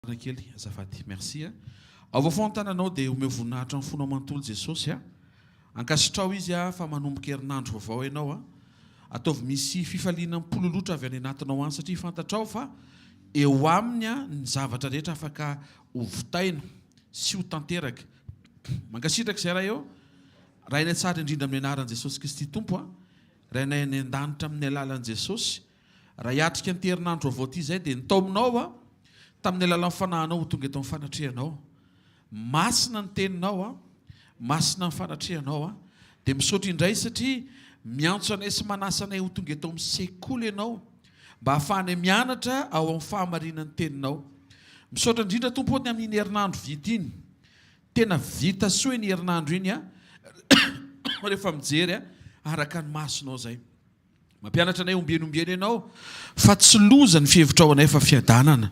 Kely azafady merci avao tananao dia omeo voninahitra amin'ny fonao manontolo Jesosy ankasitrao izy fa manomboka herinandro vaovao ianao ataovy misy fifaliana mpololotra avy any anatinao any satria fantatrao fa eo aminy ny zavatra rehetra afaka hovotaina sy ho tanteraka mankasitraka izay raha eo raha iny tsara indrindra amin'ny anaran'i Jesosy Kristy Tompo raha inay any an-danitra amin'ny alalan'i Jesosy raha hiatrika ny herinandro vaovao ity izay dia nytao aminao tamin'ny alalan'ny fanahinao ho tonga eto amin'ny fanatrehanao masina ny teninao masina ny fanatrehanao dia misaotra indray satria miantso anay sy manasa anay ho tonga eto amin'ny sekoly ianao mba hahafahanay mianatra ao amin'ny fahamarinan'ny teninao misaotra indrindra tompo ny amin'iny herinandro vita iny tena vita soa iny herinandro iny rehefa mijery araka ny masonao zay mampianatra anay ombieny ianao fa tsy loza ny fihevitrao anay fa fiadanana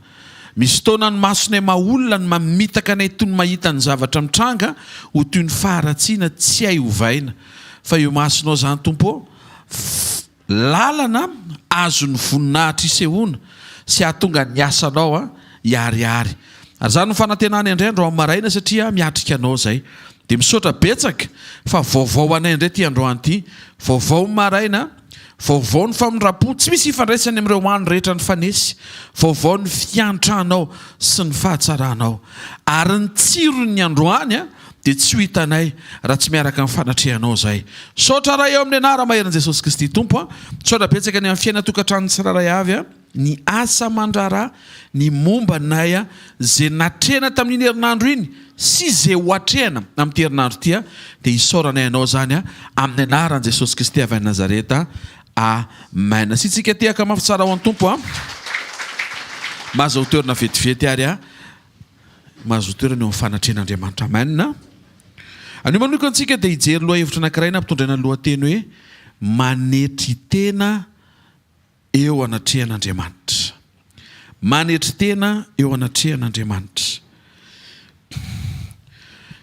misy taona ny masonay maolona ny mamitaka anay toy ny mahita ny zavatra mitranga ho toy ny faharatsiana tsy hay hovaina fa io masonao zany tompo lalana azo ny voninahitra isehoana sy ahatonga ny asanao hiariary ary zany ny fanantenana indray andro amin'ny maraina satria miatrika anao zay dia misaotra betsaka fa vaovao anay indray ty androany ity vaovao maraina vaovao ny famindrapo tsy misy ifandraisany amin'ireo hoany rehetra ny fanesy vaovao ny fiantranao sy ny fahatsaranao ary ny tsirony androany dia tsy ho hitanay raha tsy miaraka amin'ny fanatrehanao zay saotra raha eo amin'ny anara maheran'i Jesosy Kristy Tompo saotra betsaka ny amin'ny fiaina tokantrano tsiraray avy ny asa mandrara ny momba nay zay natrehana tamin'iny herinandro iny sy zay ho atrehana amin'ity herinandro ity dia isaoranay anao zany amin'ny anaran'i Jesosy Kristy avy any Nazareta amen. Sitsika tiaka mafy tsara ho an'ny tompo mahazo toerana vetivety ary mahazo toerana eo amin'ny fanatrehan'Andriamanitra amen. Anio manoko antsika dia hijery loha hevitra anankiray na mpitondraina ny lohateny hoe manetry tena eo anatrehan'Andriamanitra. Manetry tena eo anatrehan'Andriamanitra.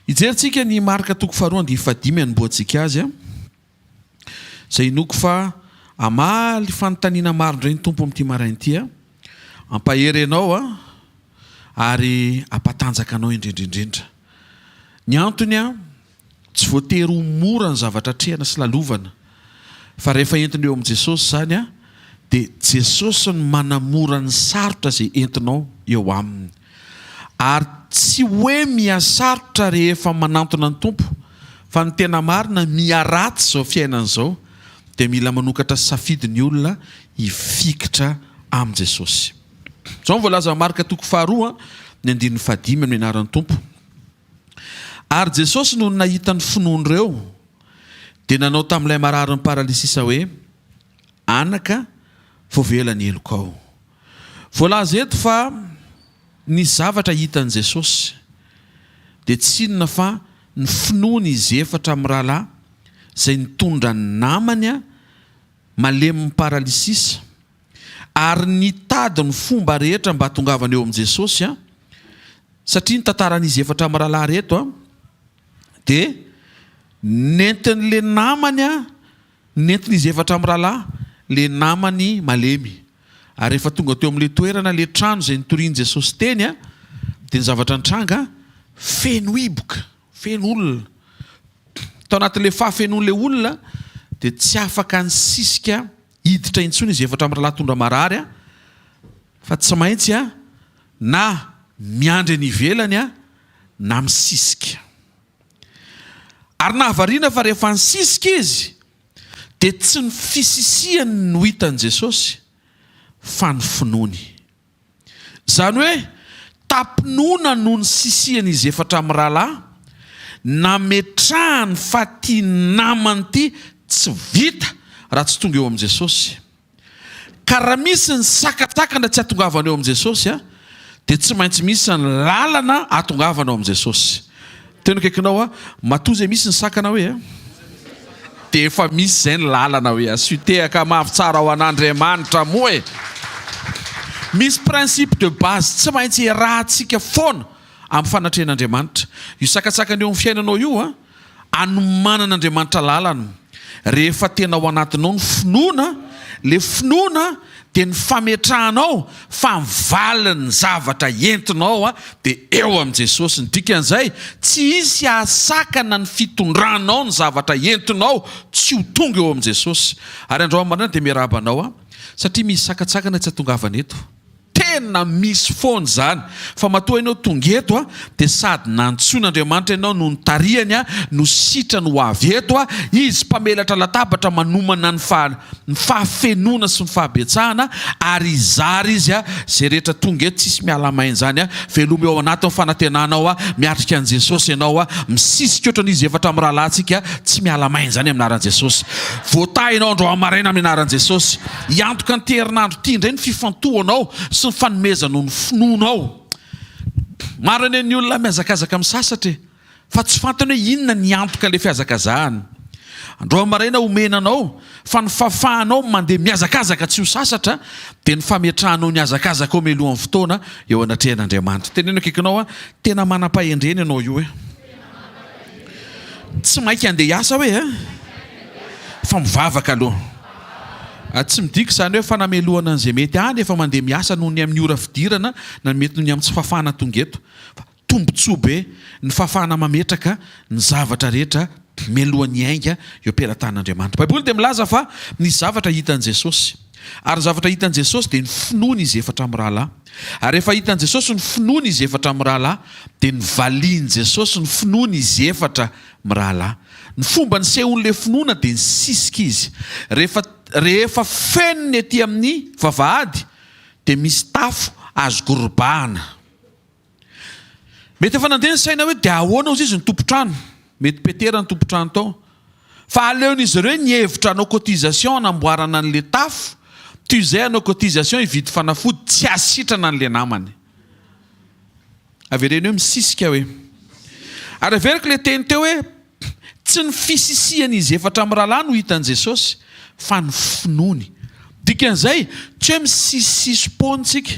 Hijeryntsika ny marika toko faharoa andihy fadimy anomboantsika azy izay inoko fa amaly fanontaniana maro indray ny tompo amin'ity marain'ity ampahery anao ary ampatanjaka anao indrindraindrindra ny antony tsy voatery ho mora ny zavatra trehana sy lalovana fa rehefa entina eo amin'i Jesosy zany dia Jesosy no manamora ny sarotra izay entinao eo aminy ary tsy hoe mihasarotra rehefa manantona ny tompo fa ny tena marina miaratsy zao fiainan'izao dia mila manokatra safidy ny olona hifikitra amin'i Jesosy. Zao voalaza marika toko faharoa ny andininy fadimy amin'ny anaran'ny tompo. Ary Jesosy no nahita ny finoan'ireo dia nanao tamin'ilay marary ny paralisisa hoe anaka voavela ny eloko ao. Voalaza eto fa ny zavatra hitan'i Jesosy dia tsy inona fa ny finoany izy efatra amin'ny rahalahy izay nitondra ny namany malemy paralisisa ary nitady ny fomba rehetra mba hatongavana eo amin'i Jesosy satria ny tantaran'izy efatra amin'ny rahalahy reto dia nentin'le namany nentin'izy efatra amin'ny rahalahy le namany malemy ary rehefa tonga teo amin'le toerana le trano izay nitorian'i Jesosy teny dia ny zavatra nitranga feno iboka feno olona tao anatin'le fahafenoan'le olona dia tsy afaka ny sisika hiditra intsony izy efatra amin'ny rahalahy tondra marary fa tsy maintsy na miandry ny ivelany na misisika ary nahavariana fa rehefa nisisika izy dia tsy ny fisisiany no hitan'i Jesosy fa ny finoany zany hoe tampinoana no ny sisiany izy efatra amin'ny rahalahy nametrahany fa ty namany ty tsy vita raha tsy tonga eo amin'i Jesosy ka raha misy ny sakatsakana tsy hatongavana eo amin'i Jesosy dia tsy maintsy misy ny lalana hatongavana eo amin'i Jesosy. Tena kaikinao matoa zay misy ny sakana hoe dia efa misy zay ny lalana hoe asitehaka mafy tsara ho an'Andriamanitra moa misy principe de base tsy maintsy rahantsika foana amin'ny fanatrehan'Andriamanitra. Io sakatsakana eo amin'ny fiainanao io anomanan'Andriamanitra lalana rehefa tena ao anatinao ny finoana le finoana dia ny fametrahanao fa mivaliny zavatra entinao dia eo amin'i Jesosy. Ny dikan'izay tsy isy ahasakana ny fitondranao ny zavatra entinao tsy ho tonga eo amin'i Jesosy. Ary Andriamanitra dia miarabanao satria misy sakatsakana tsy hatongavana eto. Tena misy foana zany fa matoa ianao tonga eto dia sady nantsoin'Andriamanitra ianao no nitarihany no sitrany ho avy eto izy mpamelatra latabatra manomana ny fahafenona sy ny fahabetsahana ary izary izy zay rehetra tonga eto tsisy mialamainy zany veloma eo anatin'ny fanantenanao miatrika an'i Jesosy ianao misisika ohatrany izy efatra amin'ny rahalahintsika tsy mialamainy zany amin'ny anaran'i Jesosy. Voatahinao andro amaraina amin'ny anaran'i Jesosy. Iantoka ny herinandro ity indray ny fifantohanao sy ny fanomezana ny finoanao. Maro ny olona mihazakazaka amin'ny sasatra fa tsy fantany hoe inona ny antoka ilay fihazakazahany. Andro amaraina omenanao fa ny fahafahanao mandeha mihazakazaka tsy ho sasatra dia ny fametrahanao ny hazakazaka ao melohan'ny fotoana eo anatrehan'Andriamanitra. Teneno akaikinao tena manam-pahendreny ianao io tsy mainka andeha hiasa fa mivavaka aloha. Tsy midika izany hoe fanamelohana an'izay mety efa mandeha miasa noho ny amin'ny ora fidirana na mety noho ny amin'ny tsy fahafahana tonga eto. Tombontsoa be ny fahafahana mametraka ny zavatra rehetra melohan'ny ainga eo am-pelantan'Andriamanitra. Baiboly dia milaza fa ny zavatra hitan'i Jesosy. Ary ny zavatra hitan'i Jesosy dia ny finoany izy efatra amin'ny rahalahy. Ary rehefa hitan'i Jesosy ny finoany izy efatra amin'ny rahalahy dia ny valian'i Jesosy ny finoany izy efatra amin'ny rahalahy. Ny fomba ny sehon'ilay finoana dia ny sisika izy. Rehefa fenony etỳ amin'ny vavahady dia misy tafo azo gorbahana. Mety efa nandeha ny saina hoe dia ahoana ozy izy ny tompotrano. Mety petera ny tompotrano tao. Fa aleon'izy ireo ny hevitra anao cotisation namboarana an'ilay tafo toy izay anao cotisation hividy fanafody tsy asitrana an'ilay namany. Avereny hoe misisika hoe. Ary averiko ilay teny teo hoe tsy ny fisisiany izy efatra amin'ny rahalahy no hitan'i Jesosy fa ny finoany. Dikan'izay tsy hoe misisisisim-pontsika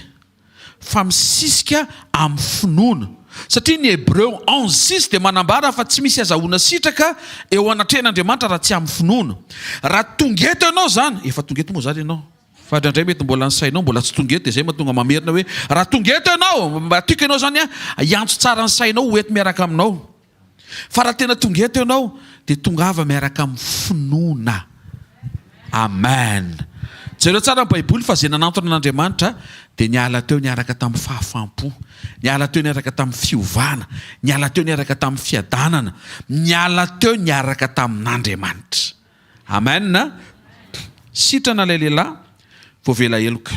fa misisika amin'ny finoana. Satria ny Hébreu 11:6 dia manambara fa tsy misy azahoana sitraka eo anatrehan'Andriamanitra raha tsy amin'ny finoana. Raha tonga eto ianao zany, efa tonga eto moa zany ianao. Fa indraindray mety mbola ny sainao mbola tsy tonga eto dia izay mahatonga mamerina hoe raha tonga eto ianao, mba tiako ianao zany hiantso tsara ny sainao ho eto miaraka aminao. Fa raha tena tonga eto ianao dia tongava miaraka amin'ny finoana. Amen. Jereo tsara ny Baiboly fa izay nanantona an'Andriamanitra dia niala teo niaraka tamin'ny fahafampo, niala teo niaraka tamin'ny fiovana, niala teo niaraka tamin'ny fiadanana, niala teo niaraka tamin'Andriamanitra. Amen. Sitrana ilay lehilahy voavela eloka.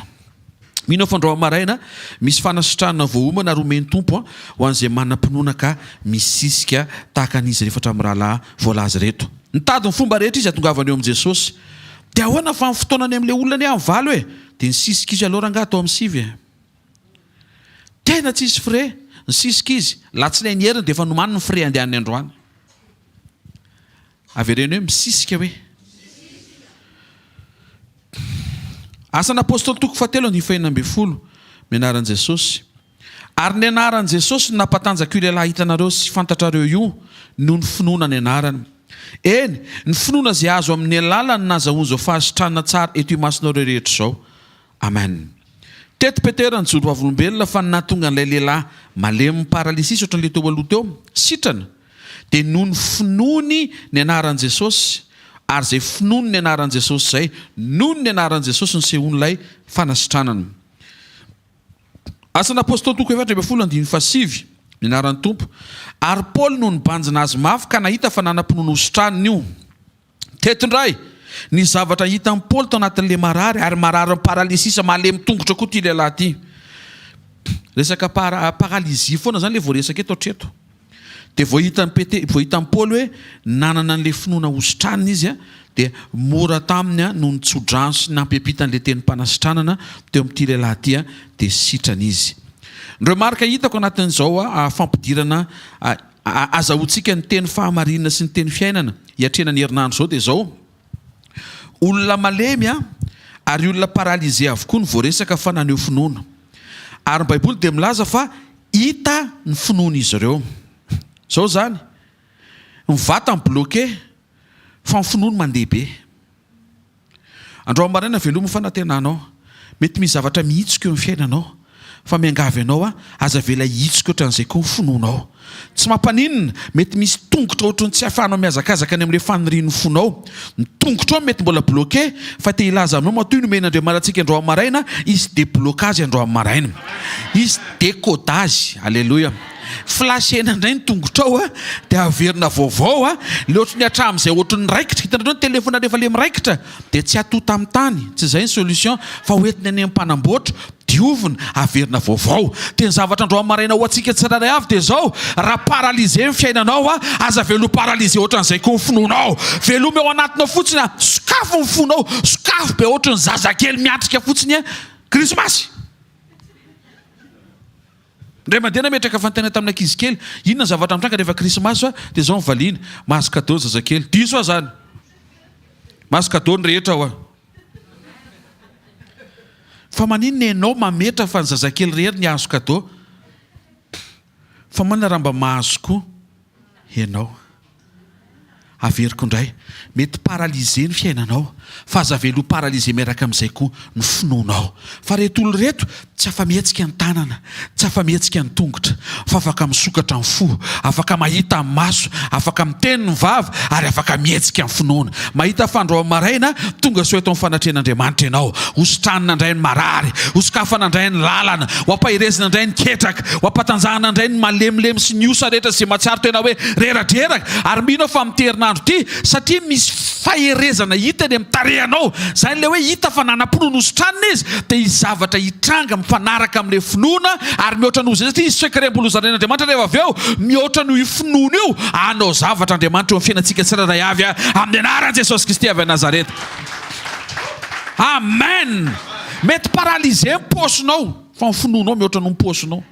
Mino fandro amaraina misy fanasitranana voahomana ary omeny tompo ho an'izay manam-pinoana ka misisika tahaka an'izy rehefa hatramin'ny rahalahy voalaza reto. Nitady ny fomba rehetra izy atongavany eo amin'i Jesosy. Dia ahoana fa amin'ny fotoanany amin'ilay olona ny amin'ny valo dia nisisika izy aloha rangaha atao amin'ny sivy. Tena tsisy fre, nisisika izy. Latsinainy heriny dia efa nomany ny fre andehan'ny androany. Avereny hoe misisika hoe. Asan'apôstôly toko fahatelo ny fahinana ambin'ny folo mianaran'i Jesosy. Ary ny anaran'i Jesosy nampatanjaka io lehilahy hitanareo sy fantatrareo io noho ny finoana ny anarany. Eny, ny finoana izay azo amin'ny alalany nazahoany izao fahasitranana tsara eto imasinareo rehetra izao. Amen. Teto Petera ny joro avolombelona fa nahatonga an'ilay lehilahy malemy paralysisy ohatran'ilay teo aloha teo, sitrana. Dia noho ny finoany ny anaran'i Jesosy, ary izay finoany ny anaran'i Jesosy izay, noho ny anaran'i Jesosy ny sehon'ilay fanasitranana. Asan'apôstôly toko efatra ambin'ny folo andiny fahasivy ny anaran'ny tompo. Ary Paoly no nibanjina azy mafy ka nahita fa nanam-pinoana hositraniny io. Teto indray ny zavatra hitan'i Paoly tao anatin'ilay marary ary marary paralysisa malemy tongotra koa ty lehilahy ty. Resaka paralysy foana zany ilay voaresaka eto hatreto. Dia voahitan'i Paoly hoe nanana an'ilay finoana hositraniny izy dia mora taminy no nitsodrano sy nampiapitan'ilay teny mpanasitranana teo amin'ity lehilahy ty dia sitrana izy. Ndreo marika hitako anatin'izao fampidirana azahoantsika ny teny fahamarinana sy ny teny fiainana hiatrena ny herinandro izao dia izao. Olona malemy ary olona paralysé avokoa ny voaresaka fa naneho finoana. Ary ny Baiboly dia milaza fa hita ny finoana izy ireo. Zao zany, ny vatany bloqué fa ny finoana mandeha be. Andro amaraina veloma fanantenanao. mety misy zavatra mihitsika eo amin'ny fiainanao fa miangavy ianao aza vela hitsika ohatran'izay koa fononao. Tsy mampaninina, mety misy tongotra ohatrany tsy hafanao miazakazaka any amin'ilay fanirian'ny fonao. Ny tongotra ao mety mbola bloqué fa te hilaza aminao matoy nomen'Andriamanitra antsika andro amin'ny maraina, izy déblocage andro amin'ny maraina. Izy décodage. Alléluia. Flashena indray ny tongotra ao dia averina vaovao le ohatry ny hatramin'izay ohatry ny raikitra. Hitanareo ny telefona rehefa le miraikitra dia tsy atota amin'ny tany. Tsy izay ny solution fa hoentina any amin'ny mpanamboatra diovina averina vaovao. Dia ny zavatra andro amin'ny maraina ho antsika tsiraray avy dia zao, raha paralysé ny fiainanao aza velo paralysé ohatran'izay koa ny fononao. Veloma ao anatinao fotsiny sokafo ny fonao, sokafo be ohatry ny zazakely miatrika fotsiny krismasy. Ndray mandeha nametraka fantena tamina ankizy kely, inona zavatra mitranga rehefa krismasy dia zao mivaliana, mahazo cadeau zazakely. Diso zany. Mahazo cadeau ny rehetra ao. Fa maninona ianao mametra fa ny zazakely rehetra ny azo cadeau? Fa manana raha mba mahazo koa ianao. Averiko indray, mety paralysé ny fiainanao fa aza velo paralysé miaraka amin'izay koa ny fononao. Fa reto olo reto tsy afa-mihetsika ny tanana, tsy afa-mihetsika ny tongotra, fa afaka misokatra ny fo, afaka mahita amin'ny maso, afaka miteny ny vava ary afaka mihetsika ny finoana. Mahita fandro amin'ny maraina tonga soa eto amin'ny fanatrehan'Andriamanitra ianao. Hosotranina indray ny marary, hosokafana indray ny lalana, ho ampahirezina indray ny ketraka, ho ampatanjahana indray ny malemilemy sy ny osa rehetra izay mahatsiaro tena hoe reradreraka. Ary mino fa miterina ty satria misy faherezana hita eny amin'ny tarehanao. Zany le hoe hita fa nanam-pinoana hosotranina izy dia izy zavatra hitranga mifanaraka amin'ilay finoana ary mihoatra noho izay satria izy sekirem-bolozan'Andriamanitra rehefa avy eo mihoatra noho io finoana io anao zavatra Andriamanitra eo amin'ny fiainantsika tsiraray avy amin'ny anaran'i Jesosy Kristy avy a Nazareta. Amen. Mety paralysé ny paosinao fa ny finoanao mihoatra noho ny paosinao.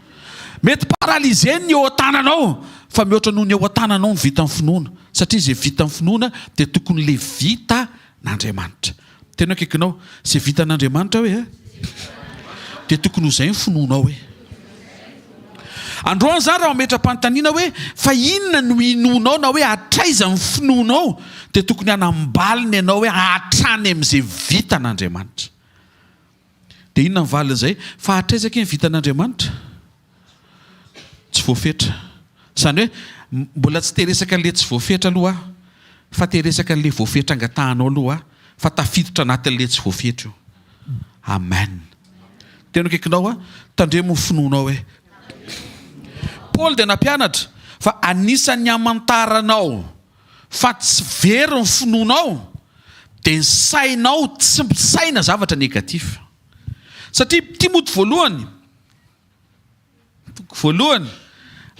Mety paralysé ny eo an-tananao fa mihoatra noho ny eo an-tananao ny vita ny finoana. Satria izay vita ny finoana dia tokony le vita n'Andriamanitra. Tena akaikinao, izay vita n'Andriamanitra hoe dia tokony ho izay ny finoanao hoe. Androany zany raha mametra-panontaniana hoe fa inona no inonao na hoe hatraiza ny finoanao dia tokony hanambalina ianao hoe hatrany amin'izay vita n'Andriamanitra. Dia inona ny valin'izay? Fa hatraizaka ny vita n'Andriamanitra? Tsy voafetra. Izany hoe mbola tsy teresaka an'ilay tsy voafetra aloha fa teresaka an'ilay voafetra angatahanao aloha fa tafiditra anatin'ilay tsy voafetra io. Amen. Tena akaikinao tandremo ny finoanao hoe. Paoly dia nampianatra fa anisan'ny hamantaranao fa tsy very ny finoanao dia ny sainao tsy saina zavatra negatif. Satria Timoty voalohany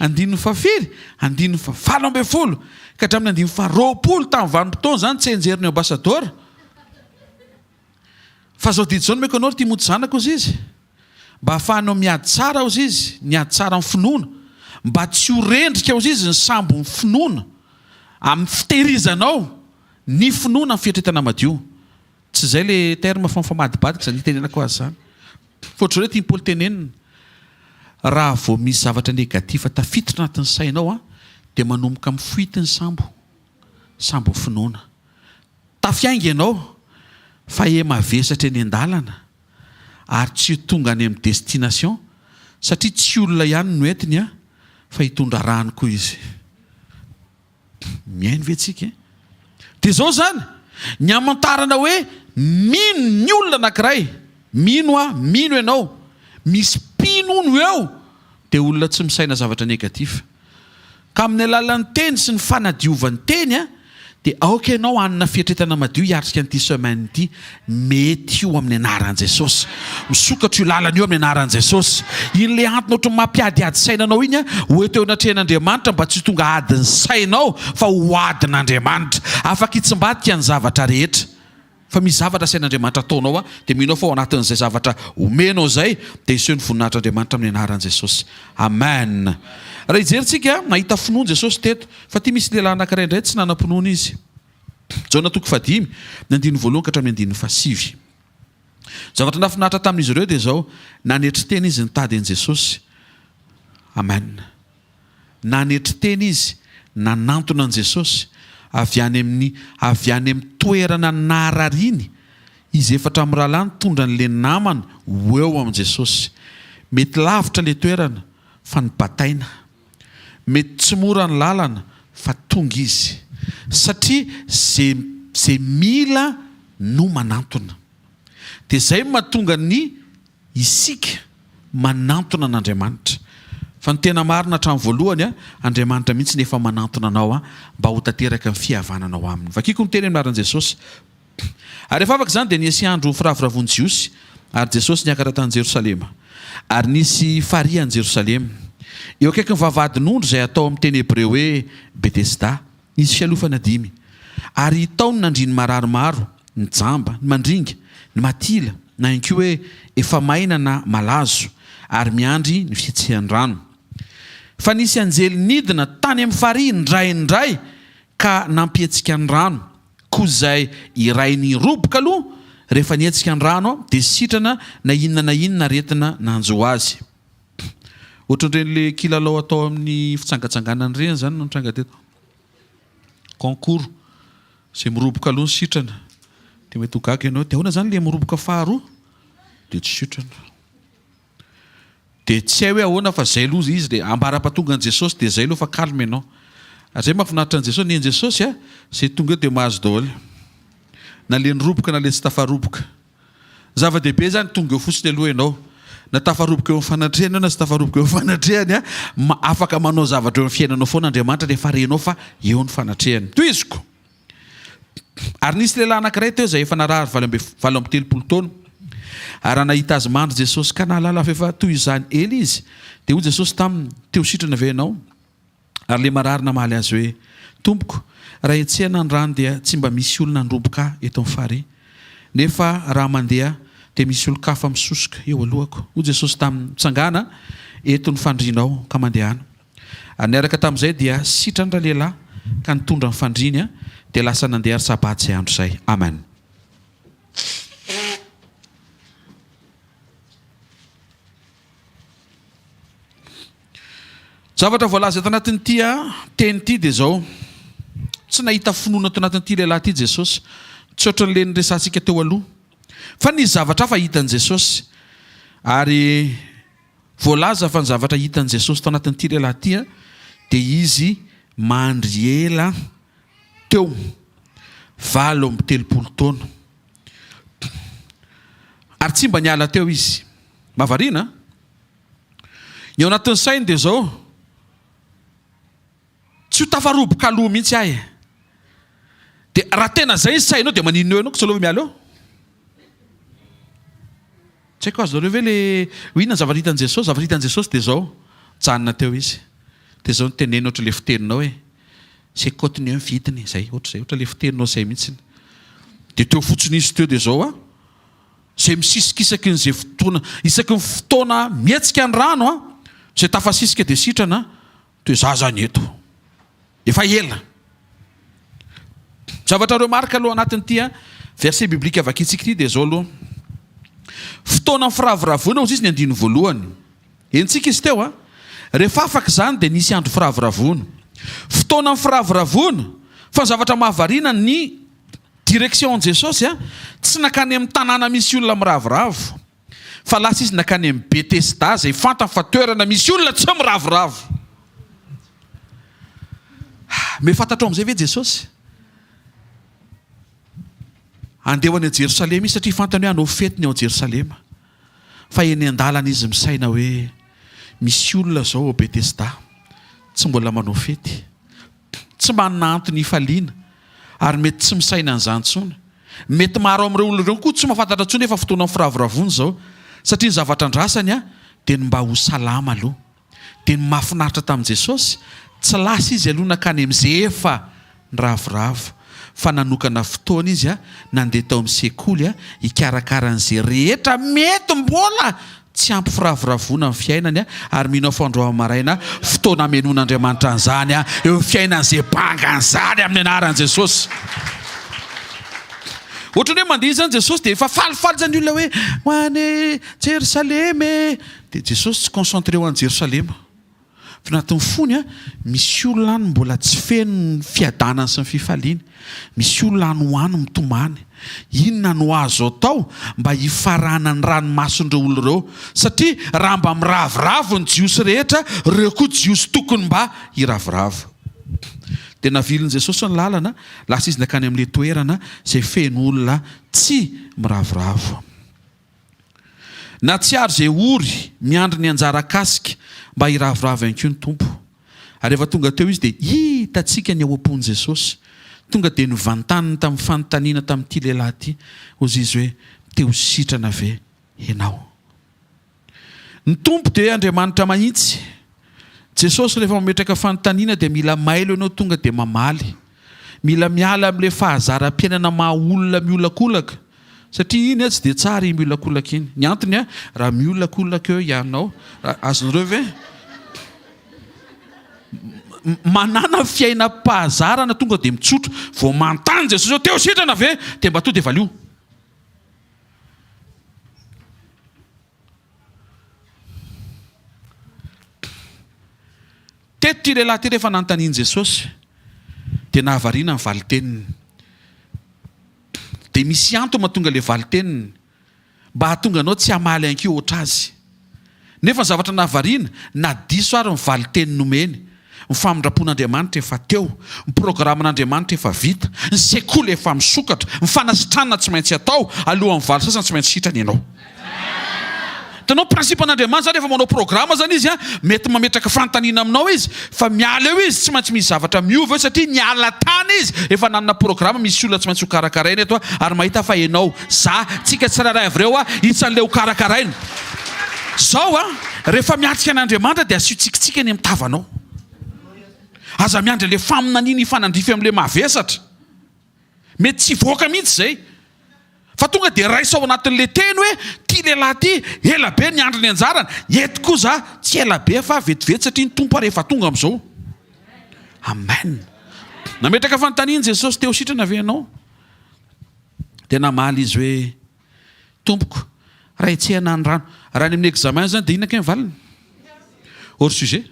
andininy fahafiry, andininy fahavalo ambin'ny folo ka hatramin'ny andininy faharoapolo tamin'ny vanim-potoana zany tsy enjerin'ny ambasadora. Fa zao didy zao no meko anao Timoty zanako ozy izy, mba hahafahanao miady tsara ozy izy, miady tsara amin'ny finoana, mba tsy ho rendrika ozy izy ny sambo ny finoana amin'ny fitehirizanao ny finoana amin'ny fiatretana madio. Tsy izay le terme famadibadika zany hitenenako azy zany. Fotry hoe tiany Paoly tenenina. Raha vao misy zavatra negatif tafiditra anatin'ny sainao dia manomboka mifoity ny sambo finoana. Tafiainga ianao fa mavesatra eny an-dalana ary tsy tonga any amin'ny destination satria tsy olona ihany no entiny fa hitondra rano koa izy. Miaino ve tsika? Dia zao zany ny hamantarana hoe mino ny olona anankiray, mino ianao, misy mpinono eo dia olona tsy misaina zavatra negatif. Ka amin'ny alalan'ny teny sy ny fanadiovan'ny teny dia aoka ianao hanana fiatretana madio hiatrika an'ity semaine ity. Mety io amin'ny anaran'i Jesosy. Misokatra io lalana io amin'ny anaran'i Jesosy. Iny le antony ohatry mampiadiady sainanao iny hoeto eo anatrehan'Andriamanitra mba tsy tonga adiny sainao fa ho adin'Andriamanitra. Afaka hitsimbadika ny zavatra rehetra. Fa misy zavatra sain'Andriamanitra ataonao dia minao fa ao anatin'izay zavatra omenao izay dia iseho ny voninahitr'Andriamanitra amin'ny anaran'i Jesosy. Amen. Raha hijeritsika nahita finoana Jesosy teto fa ty misy lehilahy anankiray indray tsy nanam-pinoana izy. Jaona 5 ny 1 ka hatramin'ny 5. Zavatra nafinahitra tamin'izy ireo dia zao, nanetry tena izy nitady an'i Jesosy. Amen. Nanetry tena izy nanantona an'i Jesosy avy any amin'ny toerana narariny izy efatra amin'ny rahalany tondra n'le namany ho eo amin'i Jesosy. Mety lavitra le toerana fa nybataina. Mety tsy mora ny lalana fa tonga izy. Satria zay mila no manantona. Dia izay mahatonga ny isika manantona an'Andriamanitra. Fa ny tena marina hatramin'ny voalohany Andriamanitra mihitsy nefa manantona anao mba ho tanteraka ny fihavananao aminy. Vakiko ny teny amin'ny anaran'i Jesosy. Ary rehefa afaka izany dia nisy andro firavoravoan'i Jiosy ary Jesosy niakatra tany Jerosalema. Ary nisy faria any Jerosalema. Eo akaiky ny vavahadin'ondry izay atao amin'ny teny Hebreo hoe Betesda. Nisy fialofana 5. Ary taony nandriny mararomaro, ny jamba, ny mandringa, ny matila, na ihany koa hoe efa maina na malazo, ary miandry ny fiatsihan'ny rano. Fa nisy anjely nidina tany amin'ny faria indraindray ka nampietsika ny rano. Koa izay iray ny roboka aloha rehefa nietsika ny rano dia sitrana na inona retina nanjo azy. Ohatran'ireny kilalao atao amin'ny fitsangatsanganana ireny zany no tranga teto. Concours izay miroboka aloha ny sitrana. Dia mety ho gaga ianao dia ahoana zany le miroboka faharoa dia tsy sitrana. Dia tsy hay hoe ahoana fa izay aloha izy dia ambara-pahatonga an'i Jesosy dia izay aloha fa calme ianao. Ary izay mahafinaritra an'i Jesosy, ny Jesosy izay tonga dia mahazo daholo. Na le niroboka na le tsy tafaroboka. Zava-dehibe zany tonga eo fotsiny aloha ianao. Na tafaroboka eo amin'ny fanatrehana na tsy tafaroboka eo amin'ny fanatrehany afaka manao zavatra eo amin'ny fiainanao foana Andriamanitra rehefa renao fa eo ny fanatrehany. Toiziko. Ary nisy lehilahy anankiray teo izay efa narary 70 taona. Ary nahita azy mandry Jesosy ka nahalala fa efa toy izany ely izy. Dia hoy Jesosy taminy, teo sitrana ve ianao? Ary le marary namaly azy hoe, Tompoko, raha etsehana ny rano dia tsy mba misy olona nroboka eto amin'ny faria. Nefa raha mandeha dia misy olon-kafa misosoka eo alohako. Hoy Jesosy taminy, mitsangana eto ny fandrinao ka mandehana. Ary niaraka tamin'izay dia sitrany ra lehilahy ka nitondra ny fandriny dia lasa nandeha ary sabaty izay andro izay. Amen. Zavatra voalaza eto anatin'ity teny ity dia izao. Tsy nahita finoana eto anatin'ity lehilahy ity Jesosy. Tsy ohatran'le niresantsika teo aloha. Fa nisy zavatra hafa hitan'i Jesosy. Ary voalaza fa ny zavatra hitan'i Jesosy tao anatin'ity lehilahy ity dia izy mandry ela teo 70 taona. Ary tsy mba niala teo izy. Mahavariana? Eo anatin'ny sainy dia izao. Tsy ho tafaroboka aloha mihitsy ahy. Dia raha tena izay izy sainao dia maninona eo ianao tsy aloha miala eo. Tsy haiko azonareo ve le inona zavatra hitan'i Jesosy? Zavatra hitan'i Jesosy dia izao. Janona teo izy. Dia izao nitenena ohatra le fiteninao hoe Sekoly ny vitiny izay ohatra le fiteninao izay mihitsy. Dia teo fotsiny izy teo dia izao izay misisikisaky n'izay fotoana, isaky ny fotoana mietsika ny rano izay tafasisika dia sitrana toy za zany eto. Efa ela. Zavatra reo marika aloha anatin'ity verset biblika vakitsika ity dia izao aloha. Fotoana ny firavoravona ozy izy ny 1 Entsika izy teo rehefa afaka izany dia nisy andro firavoravona. Fotoana ny firavoravona fa zavatra mahavariana ny direction an'i Jesosy tsy nakany amin'ny tanàna misy olona miravoravo fa lasa izy nakany amin'ny Betesda izay fantany fa toerana misy olona tsy miravoravo. Mefantatra amin'izay ve Jesosy? Andeha ho any Jerosalema izy satria fantany hoe hanao fety ny ao Jerosalema. Fa eny an-dalana izy misaina hoe misy olona zao ao Betesda tsy mbola manao fety. Tsy manana antony hifaliana ary mety tsy misaina an'izany intsony. Mety maro amin'ireo olona ireo koa tsy mahafantatra intsony efa fotoana ny firavoravona zao satria ny zavatra andrasany dia ny mba ho salama aloha. Dia ny mahafinaritra tamin'i Jesosy tsy lasa izy aloha nakany amin'izay efa niravoravo fa nanokana fotoana izy nandeha tao amin'ny sekoly hikarakara an'izay rehetra mety mbola tsy ampy firavoravona amin'ny fiainany ary mino fandroahana maraina fotoana hamenon'Andriamanitra an'izany eo amin'ny fiainan'izay banga an'izany amin'ny anaran'i Jesosy. Ohatran'ny hoe mandeha izany Jesosy dia efa falifaly zany olona hoe ho any Jerosalema dia Jesosy tsy concentré ho any Jerosalema fa anatin'ny fony a misy olona any mbola tsy feno fiadanany sy ny fifaliany, misy olona any hoany mitomany. Inona no azo atao mba hifarana ny ranomason'ireo olona ireo, satria raha mba miravoravo ny jiosy rehetra, reo koa jiosy tokony mba hiravoravo. Dia navilin' Jesosy ny lalana, lasa izy nakany amin'ilay toerana izay feno olona tsy miravoravo. Na tsy ary izay ory miandry ny anjara kasika mba hiravoravo ihany koa ny tompo. Ary rehefa tonga teo izy dia hitantsika ny ao am-pon'i Jesosy. Tonga dia nivantaniny tamin'ny fanontaniana tamin'ity lehilahy ity, ozy izy hoe teo sitrana ve ianao? Ny tompo dia Andriamanitra mahitsy. Jesosy rehefa mametraka fanontaniana dia mila mailo ianao tonga dia mamaly. Mila miala amin'ilay fahazara-piainana maha olona miolakolaka. Satria iny tsy dia tsara iny miolakolaka iny. Ny antony raha miolakolaka eo ianao, azonareo ve? Manana fiainam-pahazarana tonga dia mitsotro, vao mantany Jesosy teo sitrana ve? Dia mba to dia valio. Teto lehilahy ty rehefa nanontaniany Jesosy dia nahavariana ny valiteniny. Dia misy antony mahatonga ilay valiteniny mba hahatonga anao tsy hamaly ihany koa oatra azy. Nefa ny zavatra nahavariana na diso ary ny valiteniny nomeny. Ny famindrapon'Andriamanitra efa teo, ny programan'Andriamanitra efa vita, ny sekoly efa misokatra, ny fanasitranana tsy maintsy atao, alohan'ny valo sasany tsy maintsy sitrana ianao. Hitanao prinsipan'Andriamanitra zany rehefa manao programa zany izy mety mametraka fanontaniana aminao izy, fa miala eo izy tsy maintsy misy zavatra miova eo, satria niala tany izy efa nanana programa, misy olona tsy maintsy ho karakaraina eto ary mahita fa ianao tsika tsiraray avy ireo isan'ilay ho karakaraina. Zao rehefa miatrika an'Andriamanitra dia asio tsikitsika ny amitavanao. Aza miandry ilay faminaniana hifanandrify amin'ilay mavesatra. Mety tsy voaka mihitsy izay. Fa tonga dia raisao anatin'ilay teny hoe ty lehilahy ty ela be ny andro ny anjarany, eto kosa tsy ela be fa vetivety satria ny tompo rehefa tonga amin'izao. Amen. Nametraka fanontaniana Jesosy teo sitrana ve ianao? Dia namaly izy hoe tompoko, raha etsehana ny rano. Raha ny amin'ny examen zany dia inona ke mivaliny? Hors sujet.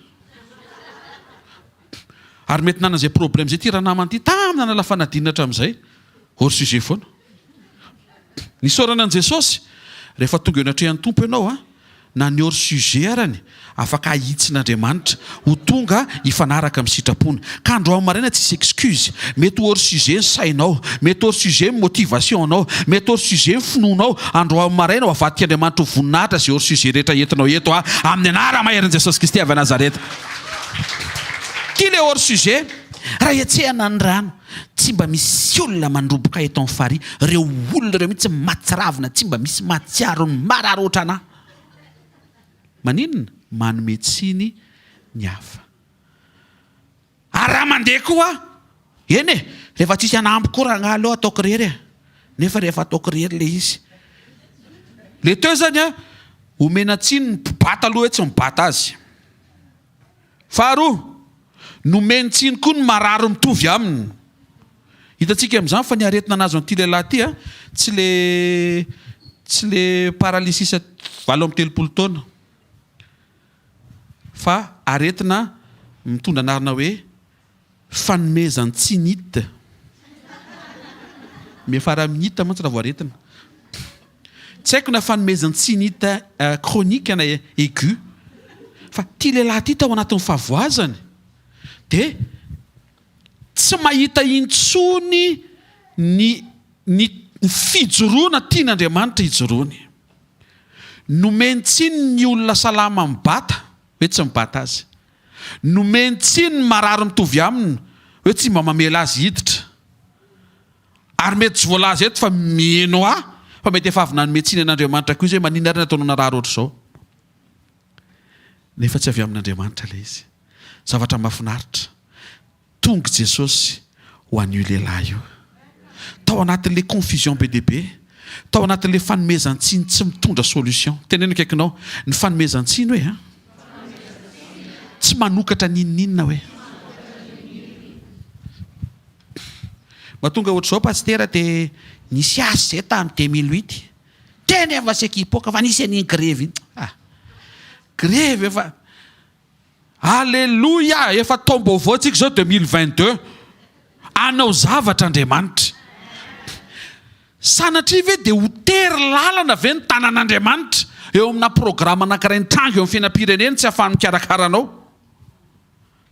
Ary mety nana izay problème zay ty raha namany ty tamin'ny nana lafanadinina hatramin'izay, hors sujet foana. Ny saorana an' Jesosy rehefa tonga eo anatrehan'ny tompo ianao na ny hors sujet arany afaka ahitsin'Andriamanitra ho tonga hifanaraka amin'ny sitrapony. Ka androany maraina tsisy excuse. Mety hors sujet ny sainao, mety hors sujet ny motivation anao, mety hors sujet ny finoanao. Androany maraina ho avadika Andriamanitra ho voninahitra izay hors sujet rehetra entinao eto amin'ny anarana maheran'i Jesosy Kristy avy a Nazareta. Ty le hors sujet, raha etsehana ny rano, tsy mba misy olona mandroboka eto amin'ny farihy, reo olona ireo mihitsy matsiravina, tsy mba misy matsiaro ny marary oatra anahy. Maninona? Manome tsiny ny hafa. Ary raha mandeha koa eny rehefa tsisy anampy koa raha ngalo ataoko rery nefa rehefa ataoko rery le izy. Le teo zany omena tsiny ny mpibata aloha hoe tsy mibata azy. Faharoa, nomeny tsiny koa ny marary mitovy aminy. Hitantsika amin'izany fa ny aretina anazy an'ity lehilahy ty tsy le paralysisa 30 taona, fa aretina mitondra anarana hoe fanomezan-tsinite. Mefara minita mantsy raha voaretina. Tsy haiko na fanomezan-tsinite chronique na aigu. Fa ty lehilahy ty tao anatin'ny favoazany dia tsy mahita intsony ny fijoroana tian'Andriamanitra hijoroany. Nomeny tsiny ny olona salama mibata hoe tsy mibata azy. Nomeny tsiny ny marary mitovy aminy hoe tsy mba mamela azy hiditra. Ary mety tsy voalaza eto fa mieno fa mety efa avy nanome tsiny an'Andriamanitra koa izy hoe maninona ary nataonao narary ohatr' izao. Nefa tsy avy amin'Andriamanitra ilay izy. Zavatra mahafinaritra. Tonga Jesosy ho an'io lehilahy io. Tao anatin'ilay confusion be dia be, tao anatin'ilay fanomezan-tsiny tsy mitondra solution. Teneno akaikinao, ny fanomezan-tsiny hoe tsy manokatra ninninona hoe. Mahatonga ohatr'izao pastera dia nisy asy zay tamin'ny 2008. Teny efa seky hipoaka fa nisy an'iny grevy iny. Grevy efa Alléluia, efa taom-baovao antsika zao 2022. Anao zavatra Andriamanitra. Sanatria ve dia ho tery lalana ve ny tanan'Andriamanitra eo amina programa anankiray nitranga eo amin'ny fiainam-pirenena tsy ahafahany mikarakara anao?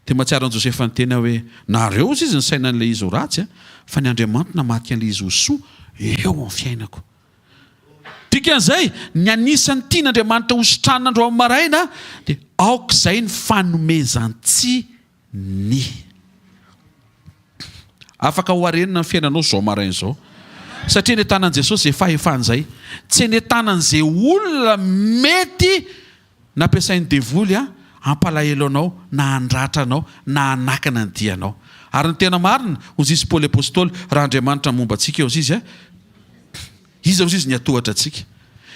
Dia mahatsiaro an'i Josefa ny tena hoe nareo izy ny sainan'ilay izy ho ratsy fa ny Andriamanitra namatika an'ilay izy ho soa eo amin'ny fiainako. Dikan'izay ny anisan'ny tian'Andriamanitra hositranandro amin'ny maraina dia aok'izay ny fanomezan-tsiny. Afaka ho arenina ny fiainanao zao maraina izao. Satria ny tanan' Jesosy efa efan'izay. Tsy ny tanan'izay olona mety nampiasain'ny devoly hampalahelo anao, na handratra anao, na hanakana ny dianao. Ary ny tena marina, hozy izy Paoly apôstôly, raha Andriamanitra momba antsika eo izy izy ao izy ny atohatra antsika.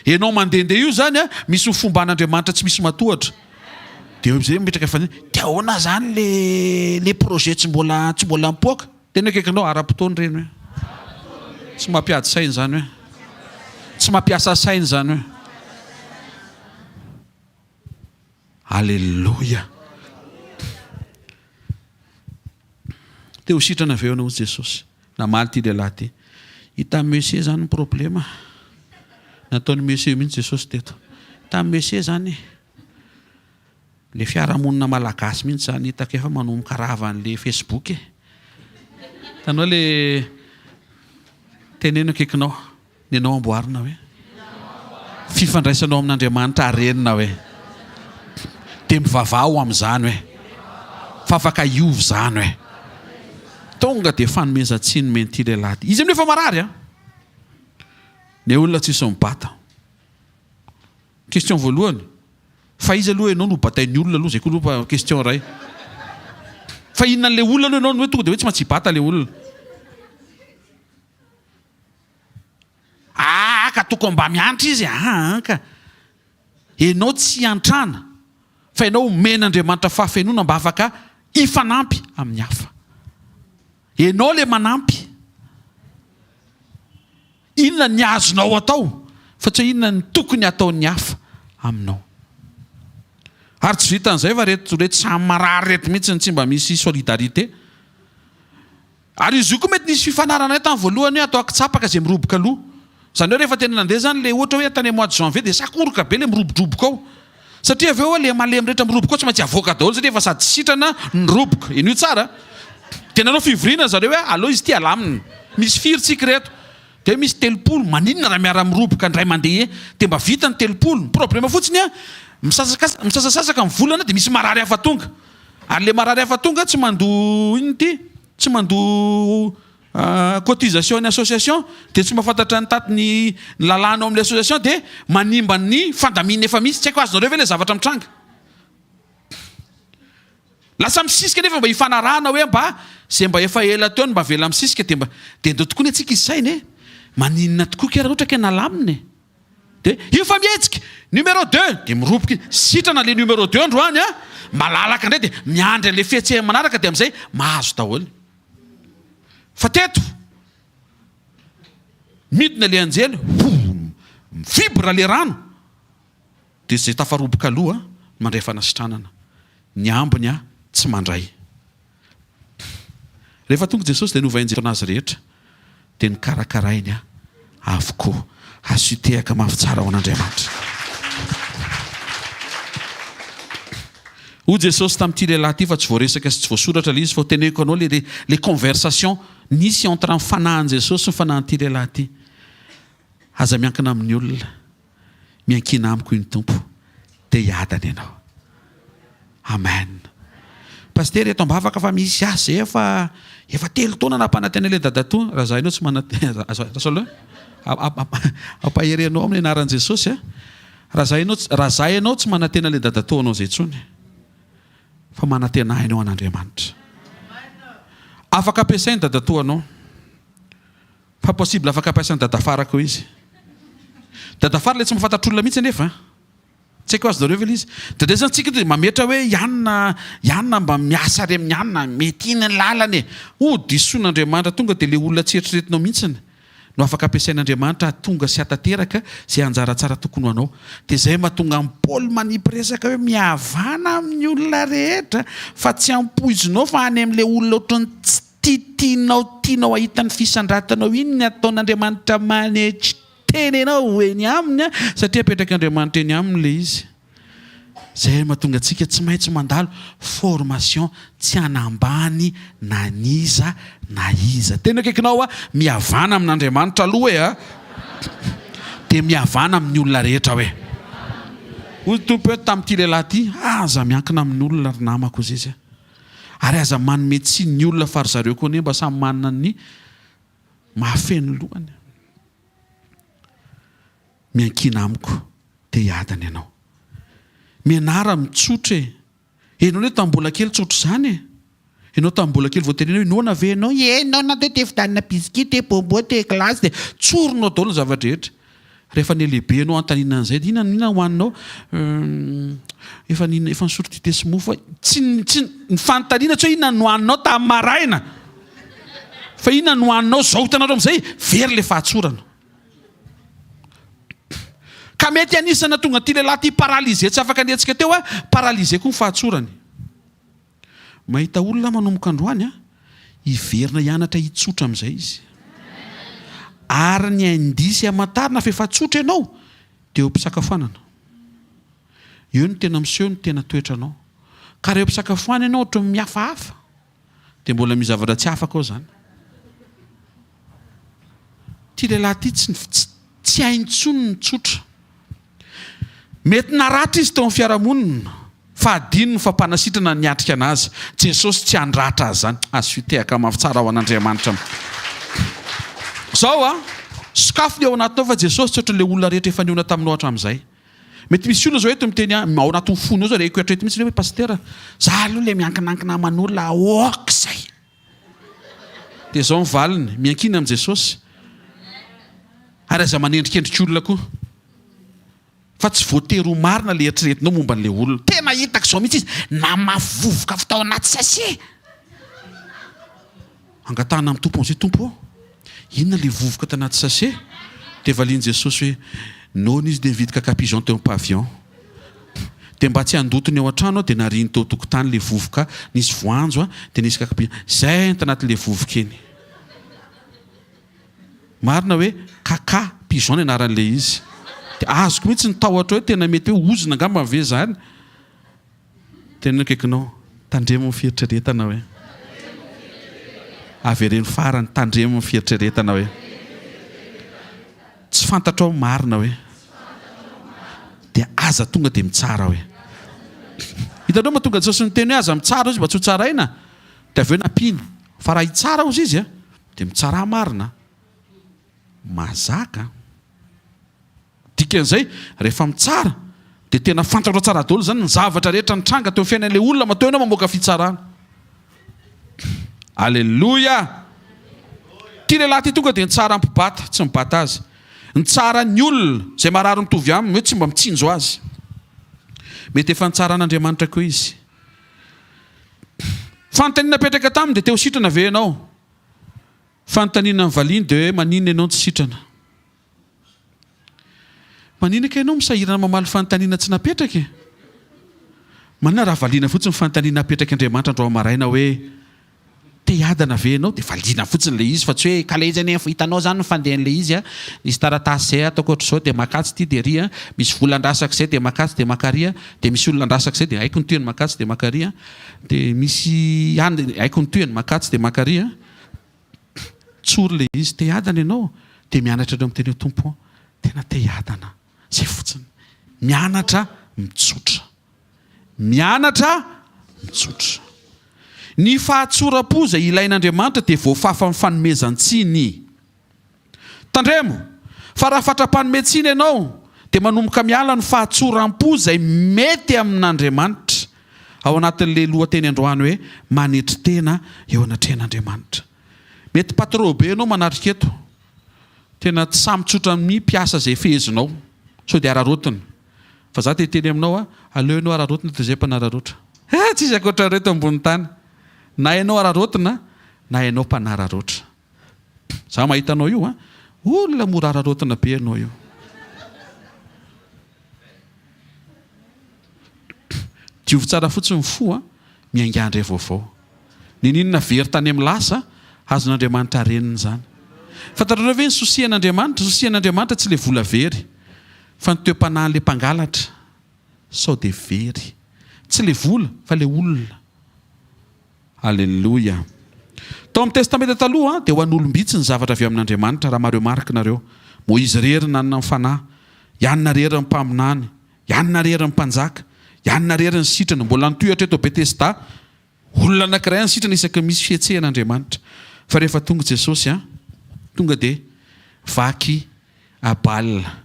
Ianao mandehandeha io zany misy ho fomban'Andriamanitra tsy misy matohatra. Dia eo izay mipetraka efa dia ahoana zany le projet tsy mbola mipoaka. Tena akaikinao ara-potoana ireny hoe. Tsy mampiady saina zany hoe. Tsy mampiasa saina zany hoe. Alléluia. Dia ho sitrana avy eo anao Jesosy. Namaly ty lehilahy ty. Hitamin'ny Mesie zany ny problema. Nataon'ny Mesie mihitsy Jesosy teto. Hitamin'ny Mesie zany le fiarahamonina malagasy mihitsy zany hitako efa manomboka ravan'le Facebook. Tanao le teneno akaikinao, ny anao amboarina hoe. Fifandraisanao amin'Andriamanitra arenina hoe. Dia mivavao amin'izany hoe. Fa afaka iovy zany hoe. Tonga dia fanomezan-tsiny menty lehilahy. Izy amin'efa marary ny olona tsisy mibata. Question voalohany. Fa izy aloha ianao no batain'ny olona aloha zay koa aloha question iray. Fa inona n'ilay olona aloha ianao no hoe tonga dia hoe tsy maintsy hibata ilay olona. Ka tokony mba miantra izy ka. Ianao tsy antrana. Fa ianao omen'Andriamanitra fahafenona mba afaka hifanampy amin'ny hafa. Ianao le manampy. Inona ny azonao atao fa tsy inona ny tokony ataon'ny hafa aminao. Ary tsy vitan'izay fa reto samy marary reto mihitsy tsy mba misy solidarité. Ary izy io koa mety nisy fifanarana tamin'ny voalohany hoe atao akitsapaka izay miroboka aloha. Zany hoe rehefa tena nandeha zany le ohatra hoe tany mois de janvier dia sakoroka be le mirobodroboka ao. Satria avy eo le malemy rehetra miroboka ao tsy maintsy avoaka daholo satria efa sady sitrana ny roboka. Iny io tsara. Tena anao fivorina zareo hoe aloha izy ty alaminy. Misy firitsika reto. Dia misy telopolo maninona raha miara miroboka ndray mandeha dia mba vita ny telopolo. Ny problema fotsiny misasasasaka ny volana dia misy marary hafa tonga. Ary le marary hafa tonga tsy mandoa iny ty, tsy mandoa cotisation ny association dia tsy mahafantatra ny taty ny lalàna ao amin'ilay association dia manimba ny fandamina efa misy. Tsy haiko azonareo ve ilay zavatra mitranga. Lasa misisika nefa mba hifanarahana hoe mba izay mba efa ela teo mba vela misisika dia ndao tokoa ny antsika isainy maninona tokoa kera ohatra ke nalaminy. Dia io fa mihetsika numéro 2 dia miroboka sitrana le numéro 2 androany malalaka indray dia miandry an'ilay fihetsehany manaraka dia amin'izay mahazo daholo. Fa teto midina le anjely mivibra le rano dia izay tafaroboka aloha mandray fanasitranana. Ny ambiny tsy mandray. Rehefa tonga Jesosy dia novain'Jesosy anazy rehetra dia nikarakarainy avokoa hasitehaka mafy tsara ao an'Andriamanitra. Ho Jesosy tamin'ity lehilahy ty fa tsy voaresaka sy tsy voasoratra le izy fa teneko anao le conversation nisy entre ny fanahin'i Jesosy ny fanahin'ity lehilahy ty. Aza miankina amin'ny olona, miankina amiko iny Tompo dia hiadana ianao. Amen. Paster eto ambavaka fa misy asa efa 3 taona nampanantena ilay dadatoa. Raha zahay ianao tsy manantena ampaherenao amin'ny anaran'i Jesosy raha zahay ianao tsy manantena ilay dadatoa anao zay tsony fa manantena ianao an'Andriamanitra. Afaka ampiasainy dadatoa anao fa possible afaka ampiasainy dadafara koa izy. Dadafara ilay tsy mahafantatr'olona mihitsy anefa. Tsy haiko azonareo ve izy. Dia zany tsika dia mametra hoe ianona mba miasa ary amin'ny ianona mety iny ny lalany. Disoin'Andriamanitra tonga dia le olona tsy eritreretinao mihitsiny no afaka ampiasain'Andriamanitra tonga sy hatateraka zay anjara tsara tokony ho anao. Dia izay mahatonga amin'ny Paoly manipiresaka hoe mihavana amin'ny olona rehetra fa tsy ampoizinao fa any amin'ilay olona ohatrany tsy tianao ahitany fisandratanao iny ny ataon'Andriamanitra manetry tenenao eny aminy satria apetraka Andriamanitra eny aminy ilay izy. Zay mahatonga antsika tsy maintsy mandalo formation tsy hanambany na niza na iza. Tena akaikinao mihavana amin'Andriamanitra aloha dia mihavana amin'ny olona rehetra hoe. Hoy tompo hoe tamin'ity lehilahy ity aza miankina amin'ny olona ry namako izy izy. Ary aza manome tsy ny olona fa ry zareo koa mba samy manana ny mahafeno lohany. Miankina amiko dia hiadana ianao. Mianara mitsotra e. Ianao hoe tambola kely tsotra izany e. Ianao tambola kely vao tenenao inona ve ianao? Ianao na dia fidanina bisikity e, bombo te klasy dia tsoronao daholo ny zavatra rehetra. Rehefa ny lehibe ianao antanina an'izay dia inona hoaninao? Efa nisotro dite sy mofo. Tsy ny fanontaniana tsy hoe inona no hoaninao tamin'ny maraina. Fa inona no hoaninao zao hitanareo amin'izay very ilay fahatsorana. Ka mety anisana tonga ty lehilahy ty paralysé tsy afaka andehantsika teo paralysé koa ny fahatsorany. Mahita olona manomboka androany hiverina hianatra hitsotra amin'izay izy. Ary ny indisy hamantarina fa efa tsotra ianao dia eo mpisakafoanana. Eo ny tena miseho ny tena toetranao. Ka rehefa mpisakafoana ianao ohatra mihafahafa dia mbola misy zavatra tsy afaka ao izany. Ty lehilahy ty tsy haintsony ny tsotra. Mety naratra izy teo amin'ny fiarahamonina fa adino ny fampanasitrana niatrika anazy. Jesosy tsy handratra azy zany. Azo fitehaka mafy tsara ho an'Andriamanitra. Zao sokafo ny ao anatinao fa Jesosy tsy ohatran'ilay olona rehetra efa niona taminao hatramin'izay. Mety misy olona zao eto miteny ao anatin'ny fonao zao rehefa eto mihitsy hoe pastera za aloha ilay miankinankina aman'olona aoka izay. Dia zao mivaliny miankina amin'i Jesosy. Ary aza manendrikendrik'olona koa. Fa tsy voatery ho marina ilay eritreretinao momba an'ilay olona. Tena hitako izao mihitsy izy na mavovoka avy tao anaty sase. Angatahana amin'ny tompo amin'izay tompo inona ilay vovoka tao anaty sase? Dia valian'i Jesosy hoe nona izy dia nividika capigeon teo amin'ny pavillon. Dia mba tsy handotony ao an-trano dia nariny teo tokotany ilay vovoka nisy voanjo dia nisy capigeon. Izay ny tanatin'ilay vovoka eny. Marina hoe kaka pigeon ny anaran'ilay izy. Dia azoko mihitsy ny tahotra hoe tena mety hoe ozona angamba ve zany. Tena akaikinao tandremo ny fieritreretana hoe. Avereny farany tandremo ny fieritreretana hoe. Tsy fantatrao marina hoe. Dia aza tonga dia mitsara hoe. Hitanao mahatonga Jesosy ny teny hoe aza mitsara izy mba tsy ho tsaraina. Dia avy eo nampiny. Fa raha hitsara ozy izy dia mitsara marina. Mazaka. Dikan'izay rehefa mitsara dia tena fantatra tsara daholo zany ny zavatra rehetra nitranga teo amin'ny fiainan'ilay olona matoa ianao mamoaka fitsarana. Alleluia. Ty lehilahy ty tonga dia nitsara mpibata tsy mibata azy. Nitsara ny olona izay marary mitovy aminy hoe tsy mba mitsinjo azy. Mety efa nitsara an'Andriamanitra koa izy. Fanontaniana petraka taminy dia teo sitrana ve ianao? Fanontaniana ny valiany dia hoe maninona ianao tsy sitrana? Maninona ka ianao misahirana mamaly fanontaniana tsy napetraka? Manina raha valiana fotsiny fanontaniana napetraka Andriamanitra andro maraina hoe te hiadana ve ianao dia valiana fotsiny ilay izy fa tsy hoe kalezany hitanao zany fandehan'ilay izy nisy taratasy izay ataoko ohatr'izao dia makatsy ity dia ry misy volan-drasaka izay dia makatsy dia makaria dia misy olona-drasaka izay dia haiko ny toeny makatsy dia makaria dia misy haiko ny toeny makatsy dia makaria. Tsory ilay izy te hiadana ianao dia mianatra ireo miteny tompo tena te hiadana. Zay fotsiny. Mianatra mitsotra. Mianatra mitsotra. Ny fahatsoram-po izay ilain'Andriamanitra dia voafafa amin'ny fanomezan-tsiny. Tandremo, fa raha fatra-panometsiny ianao dia manomboka miala ny fahatsoram-po izay mety amin'Andriamanitra. Ao anatin'ilay lohateny androany hoe manetry tena eo anatrehan'Andriamanitra. Mety patro be ianao manatrika eto. Tena tsy samy tsotra amin'ny mpiasa izay fehezinao. So dia ararotiny. Fa za teteny aminao aleo ianao ararotiny toy izay mpanararotra. Tsisy ankoatra reto ambony tany. Na ianao ararotina na ianao mpanararotra. Za mahitanao io olona morararotina be ianao io. Diovy tsara fotsiny ny fo a miaingandry vaovao. Ninina very tany amin'ny lasa azon'Andriamanitra reniny zany. Fantarana ve ny sosian'Andriamanitra? Sosian'Andriamanitra tsy le vola very, fa ny toepanahin'le mpangalatra sao de very. Tsy le vola fa le olona. Halleluja. Tao amin'ny testamenta taloha dia ho an'olombitsy ny zavatra avy amin'Andriamanitra, raha mareo marikinareo. Moizy rery nanana ny fanahy, Ianna rery ny mpaminany, Ianna rery ny mpanjaka, Ianna rery ny sitrana. Mbola nitohatra eto Betesda, olona anankiray ny sitrana isaky misy fihetsehan'Andriamanitra. Fa rehefa tonga Jesosy tonga dia vaky abalina,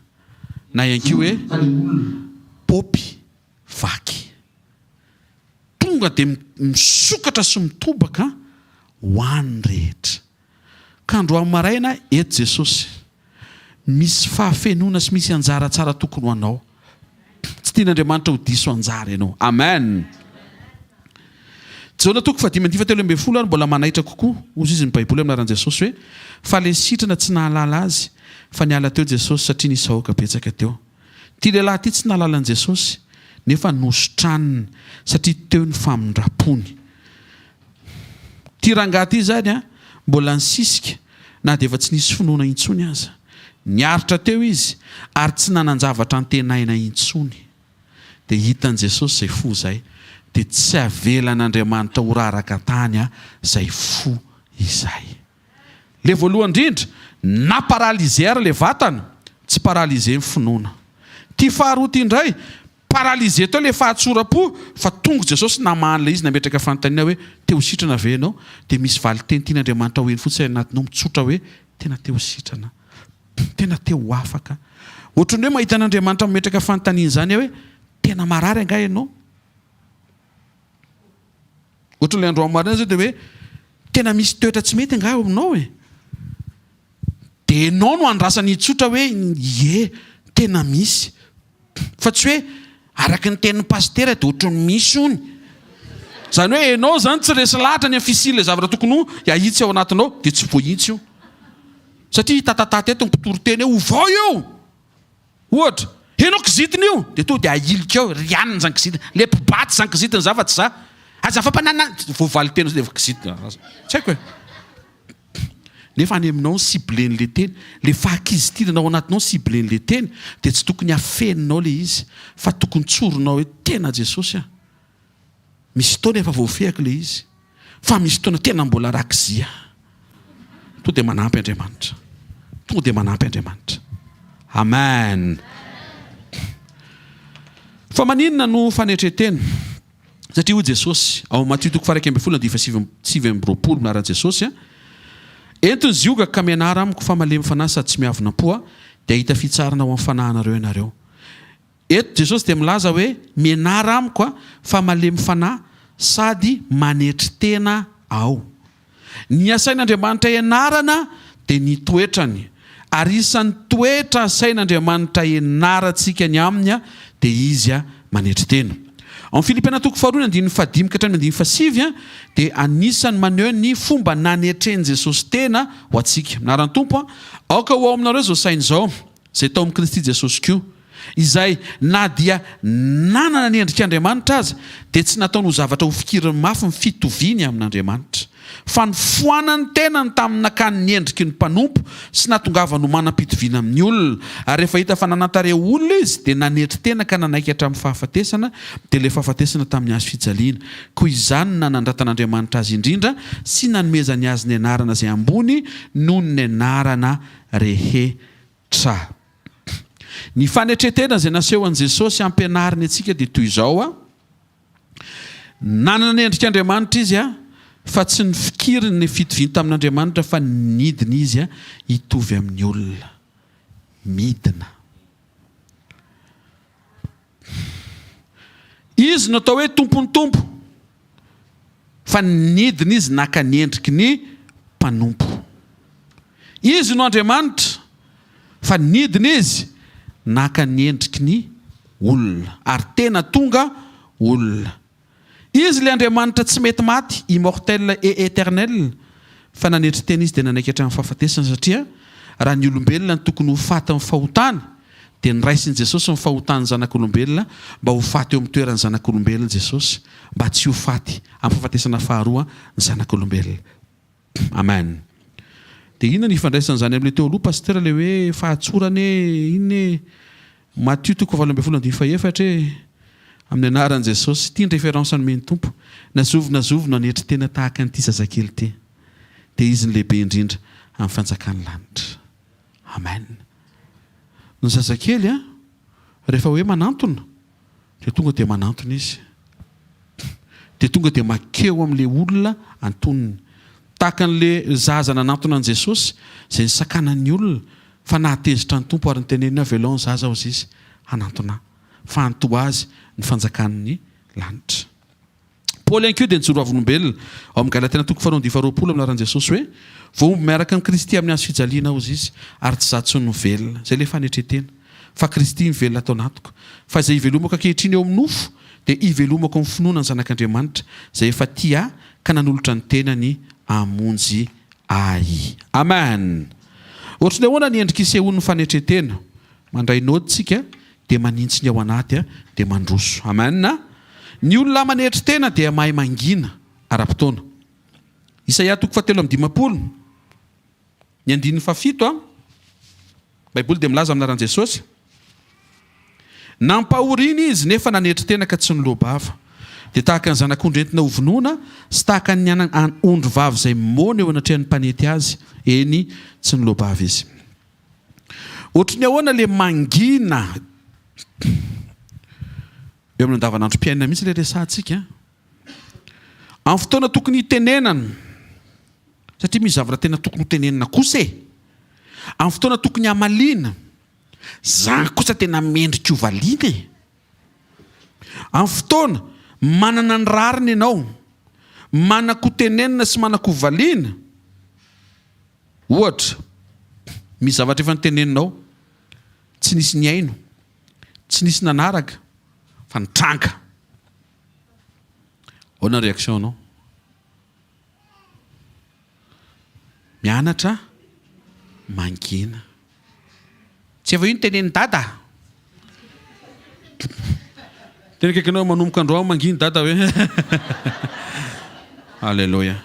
na ihany koa hoe popy vaky. Tonga dia misokatra sy mitobaka ho an'ny rehetra. Ka androany maraina eto Jesosy, misy fahafenona sy misy anjara tsara tokony ho anao. Tsy tian'Andriamanitra ho diso anjara ianao. Amen. Jona toko 5:17 mbola manaitra kokoa ozy izy ny Baiboly amin'ny anaran'i Jesosy hoe fa le sitrana tsy nahalala azy fa niala teo Jesosy satria nisy vahoaka betsaka teo. Ty lehilahy ty tsy nahalala an' Jesosy nefa nosotraniny satria teo ny famindrapony. Ty rangahy ty zany mbola nisisika na dia efa tsy nisy finoana intsony aza. Niaritra teo izy ary tsy nanan-javatra antenaina intsony. Dia hitan'i Jesosy zay fo zay, dia tsy avelan'Andriamanitra ho raraka tany zay fo izay. Le voalohany indrindra na paralysera le vatana, tsy paralysé ny finoana. Ty faharoa ty indray paralysé teo le fahatsora-po, fa tonga Jesosy namana le izy nametraka fanontaniana hoe teo sitrana ve ianao? Dia misy valiteny tian'Andriamanitra hoeny fotsiny anatinao mitsotra hoe tena teo sitrana, tena teo afaka. Ohatran'ny hoe mahita an'Andriamanitra mametraka fanontaniana zany hoe tena marary anga ianao. Ohatran'ilay andro marina zao dia hoe tena misy toetra tsy mety anga aminao e. Dia ianao no andrasany hitsotra hoe ye tena misy, fa tsy hoe araka ny tenin'ny pastera dia ohatran'ny misy ony. Zany hoe ianao zany tsy resy lahatra ny am'fisiny le zavatra tokony ho ahitsy ao anatinao dia tsy voahitsy io. Satria tatataty eto ny mpitoro teny eo ovao eo. Ohatra, ianao kizitina io dia to dia ahilika eo rianina zany kizitina, le mpibaty zany kizitina zavatsy za. Aza fampanana voavaly teny zay kizitina. Tsy haiko e. Nefa any aminao ny ciblen'le teny, le fahakizitinanao ao anatinao ciblen'le teny dia tsy tokony hafeninao le izy, fa tokony tsoronao hoe tena Jesosy misy taona efa voafehako le izy, fa misy taona tena mbola rakizia. To dia manampy Andriamanitra. To dia manampy Andriamanitra. Amen. Fa maninona no fanetretena? Satria hoy Jesosy ao Matthieu 7:7 minaran'i Jesosy entiny zioga ka mianara amiko fa malemy fanahy sady tsy miavona po dia hita fitsarana ao amin'ny fanahinareo ianareo. Eto Jesosy dia milaza hoe mianara amiko fa malemy fanahy sady manetry tena ao. Ny asain'Andriamanitra ianarana dia ny toetrany, ary isan'ny toetra asain'Andriamanitra ianarantsika ny aminy dia izy manetry tena. Amin'ny Filipiana 4:5-7 dia anisany maneho ny fomba nanetren'i Jesosy tena ho antsika. Minaran'ny Tompo aoka ho ao aminareo izao saina izao izay tao amin'ny Kristy Jesosy koa, izay na dia nanana ny endrik'Andriamanitra aza dia tsy nataony ho zavatra ho fikirany mafy ny fitoviany amin'Andriamanitra, fa ny foanany tena ny tamin'nakany ny endriky ny mpanompo sy natongavany ho manam-pitoviana amin'ny olona. Ary rehefa hita fa nanantareo olona izy dia nanetry tena ka nanaiky hatramin'ny fahafatesana, dia ilay fahafatesana tamin'ny hazo fijaliana. Koa izany nanandratan'Andriamanitra azy indrindra sy nanomezany azy ny anarana izay ambony noho ny anarana rehetra. Ny fanetretena izay naseho an'i Jesosy ampianariny antsika dia toy izao nanana ny endrik'Andriamanitra izy fa tsy ny fikiriny ny fitoviany tamin'Andriamanitra, fa nidina izy hitovy amin'ny olona. Midina. Izy no atao hoe tompony tompo, fa nidina izy naka ny endriky ny mpanompo. Izy no Andriamanitra, fa nidina izy naka ny endriky ny olona, ary tena tonga olona. Izy le Andriamanitra tsy mety maty, immortel et éternel, fa nanetry tena izy dia nanaiky hatramin'ny fahafatesana, satria raha ny olombelona ny tokony ho faty amin'ny fahotana dia nyraisin'i Jesosy ny fahotany ny zanak'olombelona mba ho faty eo amin'ny toeran'ny zanak'olombelona Jesosy mba tsy ho faty amin'ny fahafatesana faharoa ny zanak'olombelona. Amen. Dia inona ny ifandraisan'izany amin'ilay teo aloha pasteur ilay hoe fahatsorany inona Matthieu 7:24 amin'ny anaran'i Jesosy tia ny référence nomeny tompo nazovina anetry tena tahaka an'ity zazakely ity dia izy ny lehibe indrindra amin'ny fanjakany lanitra. Amen. Ny zazakely rehefa hoe manantona dia tonga dia manantona izy dia tonga dia makeo amin'ilay olona antonony tahaka an'ilay zaza nanantona an' Jesosy izay nisakanan'ny olona fa nahatezitra ny tompo ary ny tenenina velao ny zaza azy izy hanantona fa anto azy ny fanjakan'ny lanitra. Paoly iankoa dia nijoro avolombelona ao amin'ny Galatina 4:20 amin'aran'i Jesosy hoe voaomby miaraka amin'ny Kristy amin'ny hazo fijaliana hozy izy ary tsy zaho tsony mivelona izay le fanetretena fa Kristy mivelona atao anatiko fa izay hivelomako ankehitriny eo amin'ny nofo dia hivelomako amin'ny finoana ny zanak'Andriamanitra izay efa tia ka nanolotra ny tenany amonjy ahy. Amen. Ohatrany ahoana ny endrika isehon'ny fanetretena mandray nody tsika dia manintsy ny ao anaty dia mandroso. Amen. Ny olona manetry tena dia mahay mangina ara-potoana. Isaia 3:17 ny 7 Baiboly dia milaza amin'aran'i Jesosy nampahoriana izy nefa nanetry tena ka tsy nilobava dia tahaka ny zanak'ondry entina hovonoana sy tahaka ny ondry vavy izay mona eo anatrehan'ny mpanety azy eny tsy nilobava izy. Ohatrany ahoana le mangina eo amin'ny andavanandrom-piainana mihitsy ilay resantsika amin'ny fotoana tokony hitenenana satria misy zavatra tena tokony hotenenana kosa amin'ny fotoana tokony hamaliana zany kosa tena mendrika hovaliana amin'ny fotoana manana ny rariny ianao manako tenenina sy manako hovaliana ohatra misy zavatra efa niteneninao tsy nisy ny aino tsy nisy nanaraka fa nitranga ahoana ny réaction anao mianatra mangina tsy efa io ny teneniny dada tena kaiky anao manomboka androao mangina dada hoe alleluia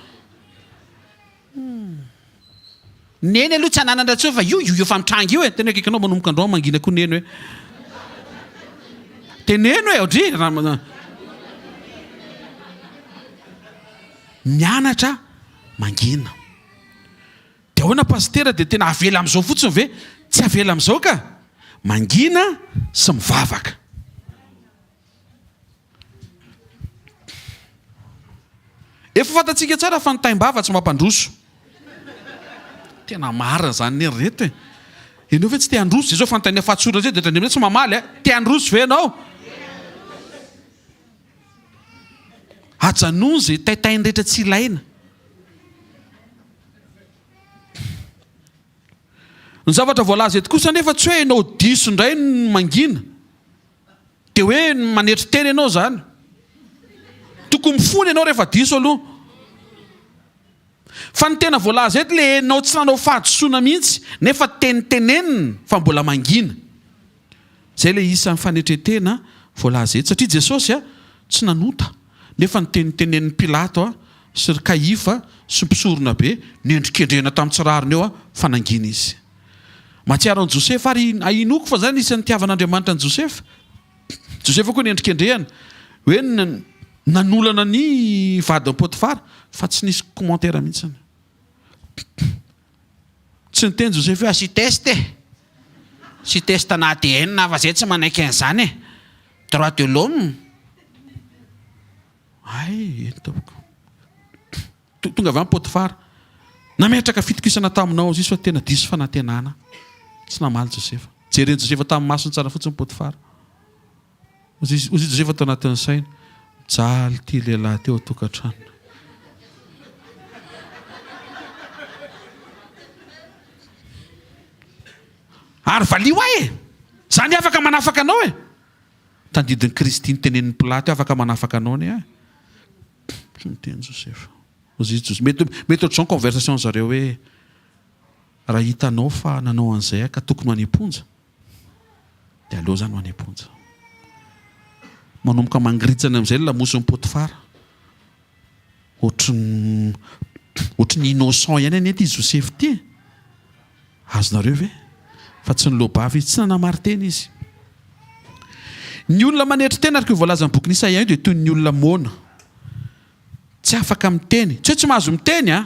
neny aloha tsy ananana tso fa io fa mitranga io tena kaiky anao manomboka androao mangina koa neny hoe teneno hoe odry mianatra mangina dia ahoana pastera dia tena avela amin'izao fotsiny ve tsy avela amin'izao ka mangina sy mivavaka. Efa fantatsika tsara fa ny taim-bava tsy mampandroso tena marina zany ny reto ianao ve tsy te handroso izao fanontania fahatsora zay dia tsy mamaly te handroso ve ianao ajanony zay taitainy rehetra tsy ilaina. Ny zavatra voalaza eto kosa nefa tsy hoe ianao diso indray ny mangina dia hoe manetry tena ianao zany tokony mifony ianao rehefa diso aloha fa ny tena voalaza eto le ianao tsy nanao fahadisoana mihitsy nefa tenitenenina fa mbola mangina zay le isan'ny fanetretena voalaza eto satria Jesosy tsy nanota nefa nitenitenen'ny Pilato sy ry Kaifa sy mpisorona be nendrikendrena tamin'ny tsirariny eo fa nangina izy. Mahatsiaro an'i Josefa ary ainoko fa zany isan'ny tiavan'Andriamanitra an'i Josefa. Josefa koa nendrikendrehana hoe nanolana ny vadin'i Potifara fa tsy nisy commentaire mihitsy. Tsy niteny Josefa hoe sy teste na ADN na fa zay tsy manaiky an'izany droit de l'homme ay tonga avy amin'ny Potifara nametraka fitokisana taminao izy fa tena diso fanantenana tsy namaly Josefa jereny Josefa tamin'ny masony tsara fotsiny Potifara ozy Josefa tao anatin'ny saina mijaly ty lehilahy teo tokantrano ary valio ahy zany afaka manafaka anao tandidin'ny Kristy nitenenin'ny Pilato afaka manafaka anao ny miteny Josefa mety ohatr'izao conversation zareo hoe raha hitanao fa nanao an'izay ka tokony ho any am-ponja dia aleo zany ho any am-ponja. Manomboka mangiritsana amin'izay ny lamosiny Potifara. Ohatry ny innocent ihany anety izy Joseph ty. Azonareo ve? Fa tsy ny lobavy izy, tsy nanamarteny izy. Ny olona manetry tena araka voalaza amin'ny boky Isaia dia toy ny olona mona. Tsy afaka miteny. Tsy hoe tsy mahazo miteny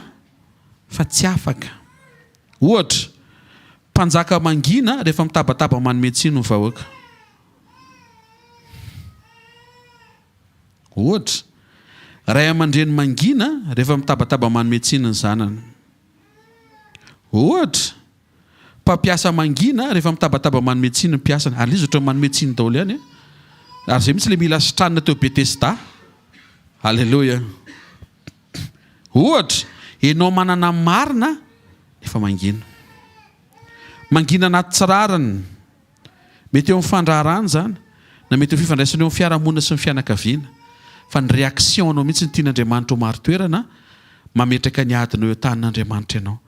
fa tsy afaka. Ohatra, mpanjaka mangina rehefa mitabataba manome tsiny ny vahoaka. Ohatra, ray aman-dreny mangina rehefa mitabataba manome tsiny ny zanany. Ohatra, mpampiasa mangina rehefa mitabataba manome tsiny ny mpiasany. Ary izy ohatry ny manome tsiny daholo ihany. Ary izay mitsy ilay mila sitranina teo Betesda. Halleloja. Ohatra, ianao manana marina efa mangina. Mangina anaty tsirarany. Mety eo amin'ny fandraharany zany, na mety eo fifandraisana eo amin'ny fiarahamonina sy ny fianakaviana. Fa ny réaction anao mihitsy ny tian'Andriamanitra ho maro toerana, mametraka ny adinao eo tanin'Andriamanitra ianao,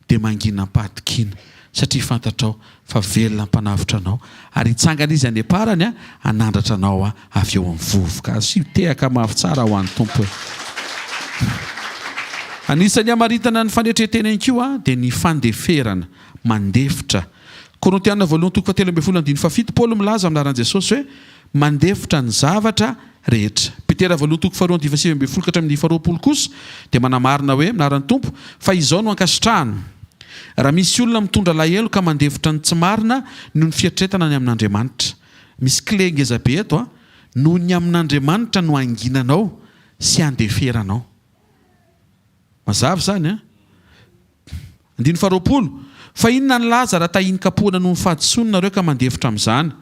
dia mangina am-pahatokina. Satria fantatrao fa velona mpanavitra anao. Ary hitsangana izy any aparany hanandratra anao avy eo amin'ny vovoka. Sy tehaka mafy tsara ho an'ny tompo. Anisan'ny hamaritana ny fanetretena ihany dia ny fandeferana, mandefitra. Korintiana 2:7 Paolo milaza amin'ny anaran'i Jesosy hoe mandefitra ny zavatra rehetra. Petera 2:7 kosa dia manamarina hoe minaran'ny tompo fa izao no ankasitrahana. Raha misy olona mitondra lahelo ka mandefitra ny tsy marina noho ny fiatretana ny amin'Andriamanitra. Misy clé ngezabe eto noho ny amin'Andriamanitra no anginanao sy andeferanao. Mazava zany 20 fa inona ny laza raha tahiny kapohana noho ny fahadisoninareo ka mandefitra amin'izany.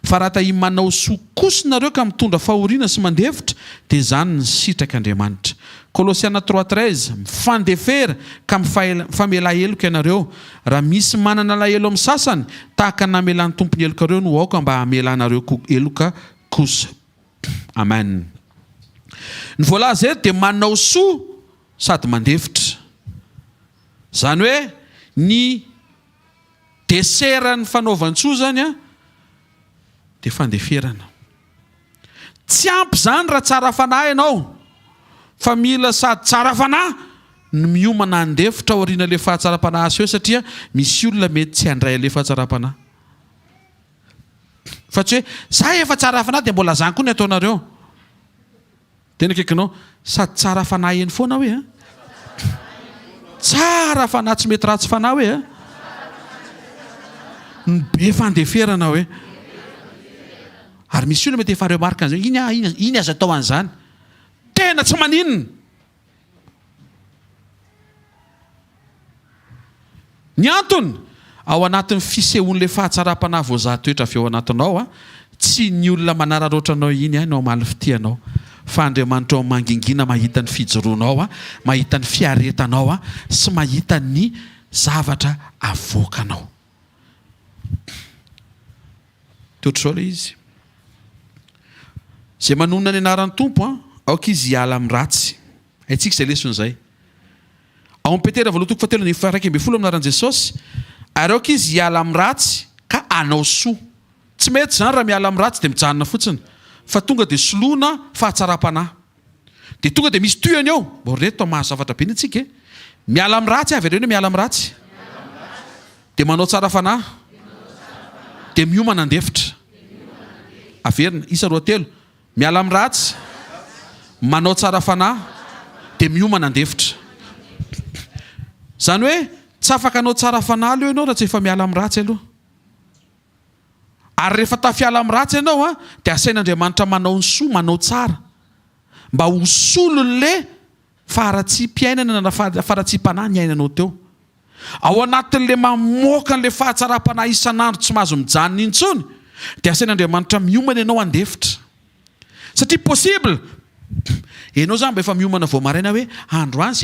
Fa raha tahiny manao sokosonareo ka mitondra fahoriana sy mandefitra dia izany ny sitrak'Andriamanitra. Kolosiana 3:13 mifandefera ka mifamela heloka ianareo. Raha misy manana lahelo amin'ny sasany tahaka namelan'ny tompony helokareo no aoka mba hamelanareo heloka kosa. Amen. Ny voalaza eto dia manao soa sady mandefitra. Zany hoe ny deseran'ny fanaovan-tsoa zany dia fandeferana. Tsy ampy zany raha tsara fanahy ianao, fa mila sady tsara fanahy no miomana andefitra ao aoriana le fahatsara-panahy eo, satria misy olona mety tsy handray le fahatsara-panahy. Fa tsy hoe za efa tsara fanahy dia mbola zany koa ny ataonareo. Tena kaikinao sady tsara fanahy eny foana hoe tsara fanahy tsy mety ratsy fanahy hoe ny be fandeferana hoe. Ary misy olona mety efa remarque an'izay, iny aza atao an'izany, tena tsy maninona. Ny antony ao anatin'ny fisehoan'le fahatsara-panahy voazahatoetra avy ao anatinao tsy ny olona manararoatra anao iny no amaly fitianao, fa Andriamanitra ao mangingina mahita ny fijoroanao, mahita ny fiaretanao sy mahita ny zavatra avoakanao. Toetr'izao ilay izy. Izay manonona ny anaran'ny tompo aoka izy hiala amin'ny ratsy. Haintsika izay lesona izay. Ao amin'ny Petera 2:1 anaran'i Jesosy, ary aoka izy hiala amin'ny ratsy ka anao soa. Tsy mety zany raha miala amin'ny ratsy dia mijanona fotsiny, fa tonga dia soloina fahatsara-panahy. Dia tonga dia misy toyany eo. Boreto mahazavatra be ny antsika. Miala amin'ny ratsy avy ireny miala amin'ny ratsy. Dia manao tsara fanahy. Dia miomana andefitra. Averina, isa 2 miala amin'ny ratsy, manao tsara fanahy, dia miomana andefitra. Zany hoe tsy afaka anao tsara fanahy aloha ianao raha tsy efa miala amin'ny ratsy aloha. Ary rehefa tafiala amin'ny ratsy ianao dia asain'Andriamanitra manao ny soa, manao tsara, mba ho solon'le faharatsiam-piainana na faharatsiam-panahy ny ainanao teo. Ao anatin'le mamoaka an'le fahatsara-panahy isan'andro tsy mahazo mijanona intsony, dia asain'Andriamanitra miomana ianao andefitra. Satria possible ianao zany mba efa miomana vao maraina hoe andro any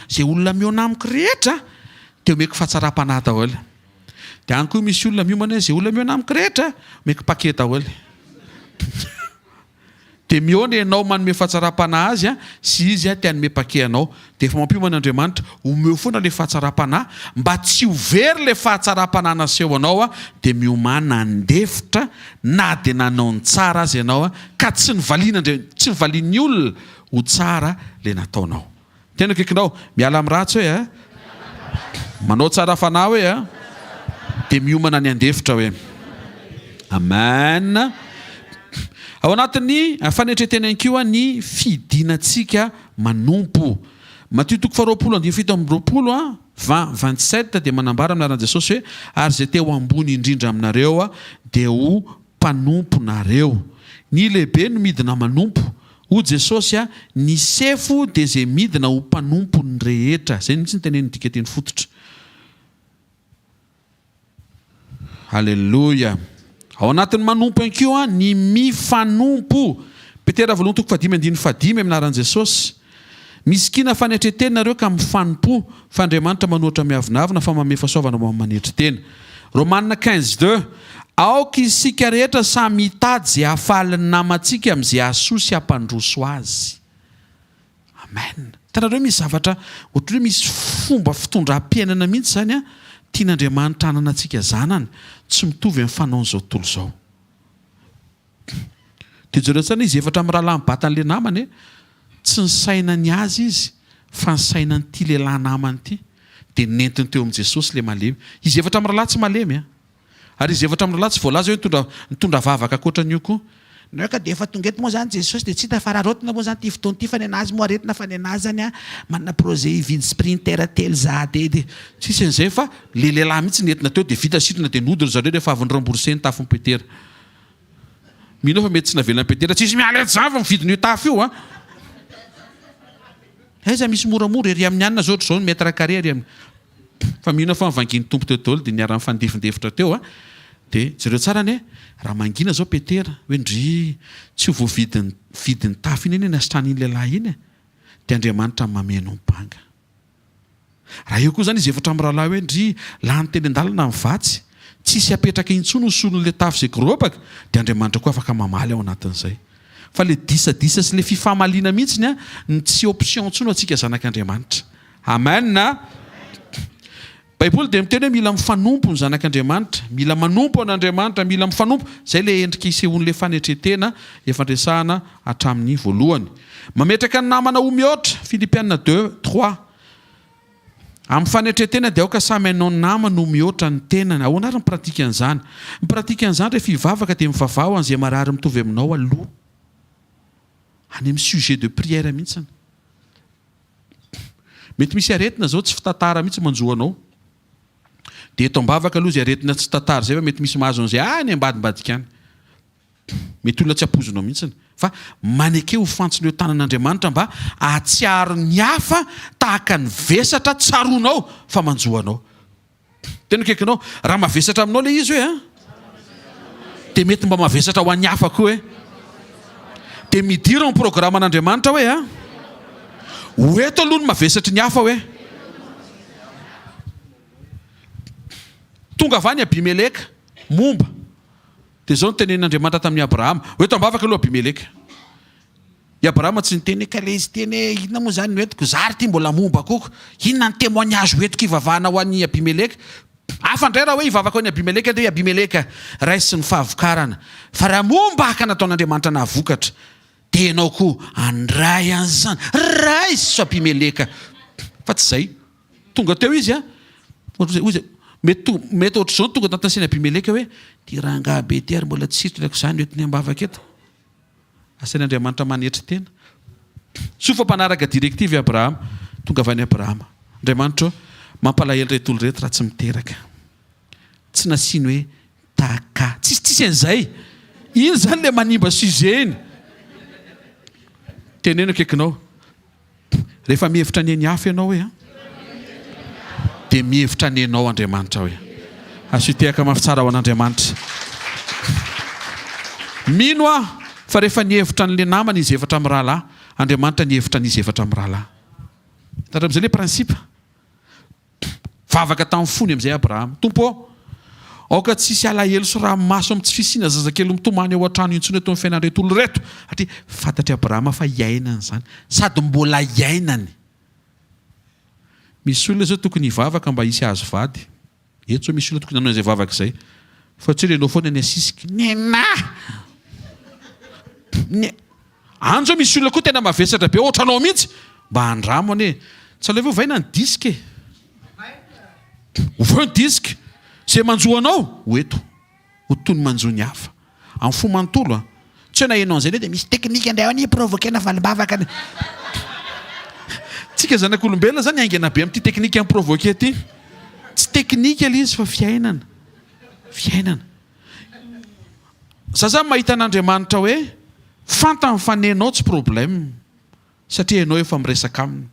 zay olona miona amiko rehetra dia omeko fahatsara-panahy daholo. Dia any koa misy olona miomana zay olona miona amiko rehetra omeko paquet daholo. dia mihoana ianao manome fahatsara-panahy azy sy izy tianome pakehanao dia efa mampiman'Andriamanitra omeo foana le fahatsara-panahy mba tsy ho very le fahatsara-panahy naseho anao dia miomana andefitra na dia nanao ny tsara azy ianao ka tsy nivaliany olona ho tsara le nataonao. Tena kaikinao miala amin'ny ratsy hoe manao tsara fanahy hoe dia miomana ny andefitra hoe amen. Ao anatin'ny fanetretena inkoa ny fidinantsika manompo. Matio 20:20 20:27 dia manambara aminaran'i Jesosy hoe ary izay te ho ambony indrindra aminareo dia ho mpanompo nareo. Ny lehibe no midina manompo. O Jesosy ny sefo dia izay midina ho mpanompo ny rehetra. Izay mihitsy ny tenen'ny diketeny fototra. Halleluja. Ao anatin'ny manompo inkoa ny mifanompo. Petera 1:5 aminaran'i Jesosy. Misy kina fanetretena nareo ka mifanompo fa Andriamanitra manoatra miavinavina fa manome fahasoavana manetry tena. Romanina 15:2 aoka isika rehetra samy hitady izay hahafaly ny namantsika amin'izay hahasoa sy hampandroso azy. Amen. Tanareo misy zavatra ohatry hoe misy fomba fitondram-piainana mihitsy zany tian'Andriamanitra hanana antsika zanany tsy mitovy amin'ny fanaon'izao tontolo izao. Dia jereo tsara izy efatra amin'ny rahalahy mibatan'le namany tsy ny sainany azy izy fa ny sainany ity lehilahy namany ity dia nentiny teo amin'i Jesosy le malemy. Izy efatra amin'ny rahalahy tsy malemy ary izy efatra amin'ny rahalahy tsy voalaza hoe nitondra vavaka akoatran'io koa. Ka dia efa tonga eto moa zany Jesosy dia tsy hita fararotina moa zany ty fotoana ity fa ny anazy moa aretina fa ny anazy zany manana projet hividy sprinter telo zady dia tsisy an'izay fa le lehilahy mihitsy nentina teo dia vita sitrana dia nodiny zareo rehefa avy ny remboursé ny tafon'ny Petera. Mino fa mety tsy navelona Petera tsisy miala eto zany fa mividy n'io tafo io aiza misy moramora ery amin'ny anina zao ohatr'izao ny mètre carré ery fa mino fa mivanginy tompo teo daholo dia niara mifandefindefitra teo dia jereo tsara ny raha mangina zao Petera hoe ndry tsy ho voavidiny tafo iny eny asitranin'ny lehilahy iny dia Andriamanitra mameno mipanga. Raha eo koa zany izy efatra amin'ny rahalahy hoe ndry lany teny an-dalana mivatsy tsisy apetraka intsony solon'le tafo izay goropaka dia Andriamanitra koa afaka mamaly ao anatin'izay. Fa le disadisa sy le fifamaliana mihitsy ny tsy option intsony antsika zanak'Andriamanitra. Amen. Baiboly dia miteny hoe mila mifanompo ny zanak'Andriamanitra, mila manompo an'Andriamanitra, mila mifanompo. Izay le endrika isehon'le fanetretena efa andresahana hatramin'ny voalohany. Mametraka ny namana ho mihoatra, Filipianina 2:3. Amin'ny fanetretena dia aoka samy hainao ny namana ho mihoatra ny tenany. Ahoana ary mipratika an'izany? Mipratika an'izany rehefa hivavaka dia mivavao an'izay marary mitovy aminao aloha. Any amin'ny sujet de prière mihitsy. Mety misy aretina zao tsy fitantara mihitsy manjoanao. Dia eto ambavaka aloha izay aretina tsy tantara izay fa mety misy mahazo an'izay ny ambadimbadika any. Mety olona tsy hampozonao mihitsy. Fa maneke ho fantsona eo tanan'Andriamanitra mba ahatsiaro ny hafa tahaka ny vesatra tsaronao fa manjoanao. Tena kaikinao raha mavesatra aminao le izy hoe dia mety mba mavesatra ho an'ny hafa koa dia midira ny programme an'Andriamanitra hoe hoeto aloha ny mavesatry ny hafa hoe tonga avany Abimeleka momba dia zao ny tenen'Andriamanitra tamin'ny Abrahama hoeto ambavaka aloha Abimeleka. I Abrahama tsy niteny ka le izy teny inona moa zany noetiko zary ty mbola momba koko inona ny témoignage hoetiko ivavahana ho an'ny Abimeleka. Hafa indray raha hoe hivavaka ho an'ny Abimeleka dia Abimeleka raisy ny fahavokarana fa raha momba haka nataon'Andriamanitra nahavokatra dia ianao koa andray an'izany raisy Abimeleka fa tsy izay tonga teo izy mety ohatr'izao tonga tantasiny Abimeleka hoe ty rangahy be ty ary mbola tsy sitrako izany oetiny ambavaka eto. Asain'Andriamanitra manetry tena sofa-mpanaraka direktivy Abrahama tonga avany Abrahama. Andriamanitra mampalahelo reto olo reto raha tsy miteraka tsy nasiny hoe taka tsisy an'izay iny zany le manimba sujet iny teneno kaikinao rehefa mihevitra ny hafa ianao hoe dia mihevitra nenao Andriamanitra hoe asitehaka mafy tsara ho an'Andriamanitra. Mino fa rehefa nihevitra n'le namana izy efatra amin'ny rahalahy Andriamanitra nihevitra n'izy efatra amin'ny rahalahy. Taram'izay le prinsipa vavaka tamin'ny fony amin'izay Abrahama tompo aoka tsisy alahelo sy raha maso amin'ny tsy fisina zazakely mitomany ao an-trano intsony eto amin'ny fiainan'ireto olo reto satria fantatry Abrahama fa iainany zany sady mbola iainany. Misy olona zao tokony hivavaka mba hisy azo vady. Eto zao misy olona tokony nanao izay vavaka izay fa tsy renao foana ny asisiky anjo misy olona koa tena mavesatra be ohatranao mihitsy mba handramony hoe tsy aleo vaina ny diska oveo ny diska zay manjoanao hoeto ho tony manjony hafa amin'ny fo manontolo tsy hoe nahenao an'izay dia misy teknika indray any provoquena valibavaka tsika zanak'olombelona zany aingana be amin'ity teknika provoquer ty tsy teknika ilay izy fa fiainana za mahita an'Andriamanitra hoe fantany fanenao tsy problème satria ianao efa miresaka aminy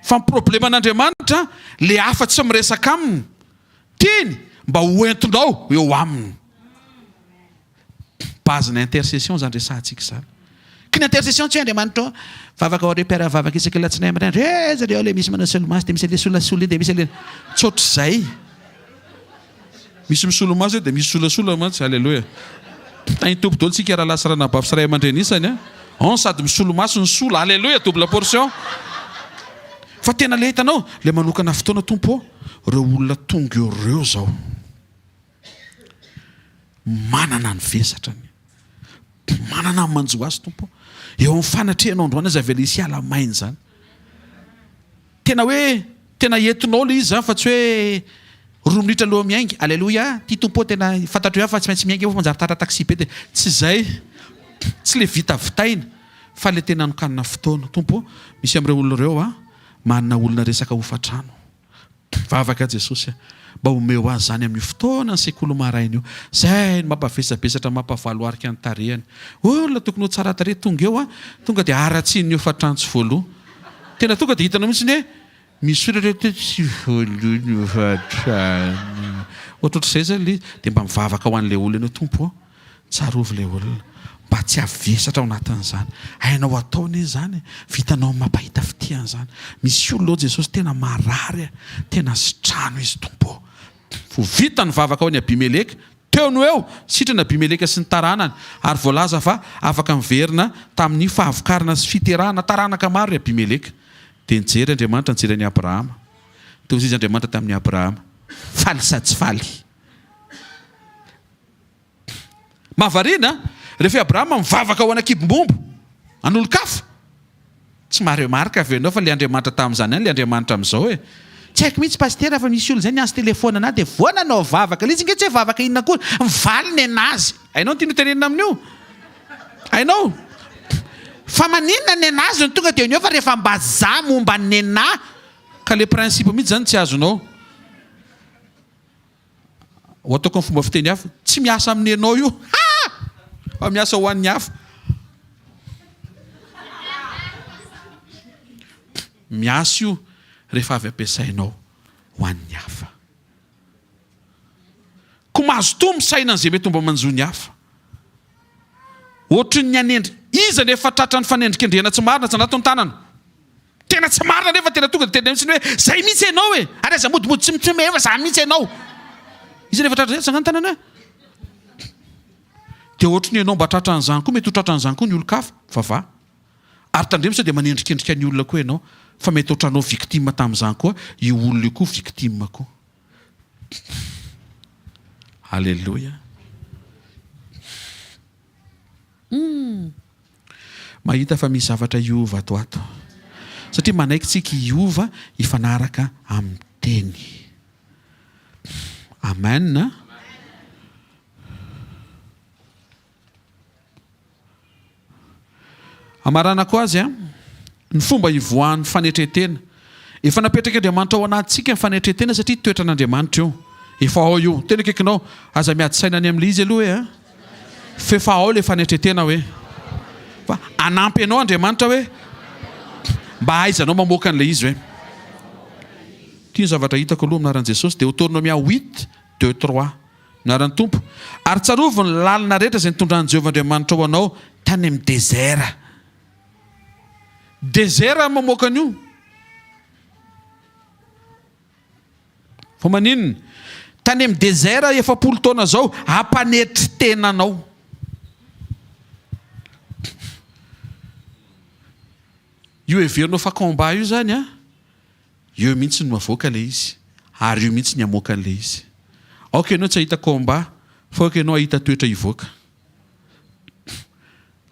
fa ny problème an'Andriamanitra le hafa tsy miresaka aminy tiany mba hoentinao eo aminy. Base na intercession zany resantsika zany que ny intercession tsy Andriamanitra vavaka ao repère vavaka isaka latsinainy maraindro zareo le misy manao solomaso dia misy le solasola dia misy le tsotr'izay misy misolomaso dia misy solasola mantsy halleloja tany tompo dolo tsika raha lasa rana bavy sy ray aman-drenisany on sady misolomaso ny sola halleloja double portion fa tena le hitanao le manokana fotoana tompo reo olona tonga ireo zao manana ny vesatrany manana ny manjo azy tompo eo amin'ny fanatrehanao androany azy avy le isy ala mainy zany tena hoe tena entinao le izy zany fa tsy hoe 2 minitra aloha miaingy alleloja ty tompo tena fantatro ihany fa tsy maintsy miaingy manjary tara taxi be dia tsy zay tsy le vita vitaina fa le tena anokanina fotoana tompo misy amin'ireo olona ireo manana olona resaka hofatrano vavaka Jesosy mba omeo azy zany amin'ny fotoana ny sekoly maraina io zay ny mampavesabesatra mampavaloarika ny tarehany olona tokony ho tsara tarehy tonga eo tonga dia aratsiny ny hofatrano tsy voaloha tena tonga dia hitanao mihitsy hoe misy olona reto tsy voaloha ny hofatrano ohatrohatr'izay zany le dia mba mivavaka ho an'ilay olona eo tompo tsarovy ilay olona mba tsy avesatra ao anatin'izany hainao ataony izy zany vitanao mampahita fitiany zany misy olona ao Jesosy tena marary tena sitrano izy tompo fo vita ny vavaka ao ny Abimeleka teo no eo sitrana Abimeleka sy ny taranany ary voalaza fa afaka miverina tamin'ny fahavokarana sy fiterahana taranaka maro i Abimeleka dia nijery Andriamanitra nijery any Abrahama teo izy Andriamanitra tamin'ny Abrahama faly sa tsy faly mahavariana rehefa Abrahama mivavaka ao anakibom-bombo an'olo-kafa tsy maremarika avy enao fa le Andriamanitra tamin'izany ihany le Andriamanitra amin'izao tsy haiko mihitsy pasteur fa misy olo zay niansy telefona ana dia voananao vavaka le izy nge tsy hoe vavaka inona koa mivaly ny anazy hainao ty notenenina amin'io hainao fa maninona ny anazy no tonga dia eo fa rehefa mbaza momba ny nenahy ka le principe mihitsy zany tsy azonao ho ataoko ny fomba fiteny hafa tsy miasa amin'ny anao io fa miasa ho an'ny hafa miasa io rehefa avy ampiasainao ho an'ny hafa ko mahazo tombo saina an'izay mety mba manjony hafa ohatry ny anendry iza nefa tratra ny fanendrikendrena tsy marina tsy anatin'ny tanana tena tsy marina nefa tena tonga dia tena mihitsy hoe zay mihitsy ianao ary aza modimody tsy mitsome efa za mihitsy ianao izy nefa tratra zay tsy agnano tanana dia ohatry ny ianao mba tratra an'izany koa mety ho tratra an'izany koa ny olo-kafa vava ary tandremo sao dia manendrikendrika ny olona koa ianao fa mety ohatranao victime tamin'izany koa io olona io koa victime koa halleloja mahita fa misy zavatra iova ato ato satria manaiky tsika iova ifanaraka amin'ny teny amen amarana ko azy ny fomba ivoan'ny fanetretena efa napetraka Andriamanitra ao anatintsika ny fanetretena satria toetra an'Andriamanitra io efa ao io tena kekinao aza miady saina any amin'ilay izy aloha hoe fa efa ao le fanetretena hoe fa anampy anao Andriamanitra hoe mba aizanao mamoaka an'ilay izy hoe tia ny zavatra hitako aloha minaran'i Jesosy dia Deutéronomie 8:2-3 minaran'ny tompo ary tsarovo ny lalina rehetra izay nitondran'i Jehovah Andriamanitra ao anao tany amin'ny désert mamoaka an'io fa maninona tany amin'ny désert 7 taona zao ampanetry tena anao. Io heverinao fa combat io zany a, io mihitsy no mavoaka le izy, ary io mihitsy ny amoaka le izy. Ok, ianao tsy ahita combat, fa ok ianao ahita toetra hivoaka.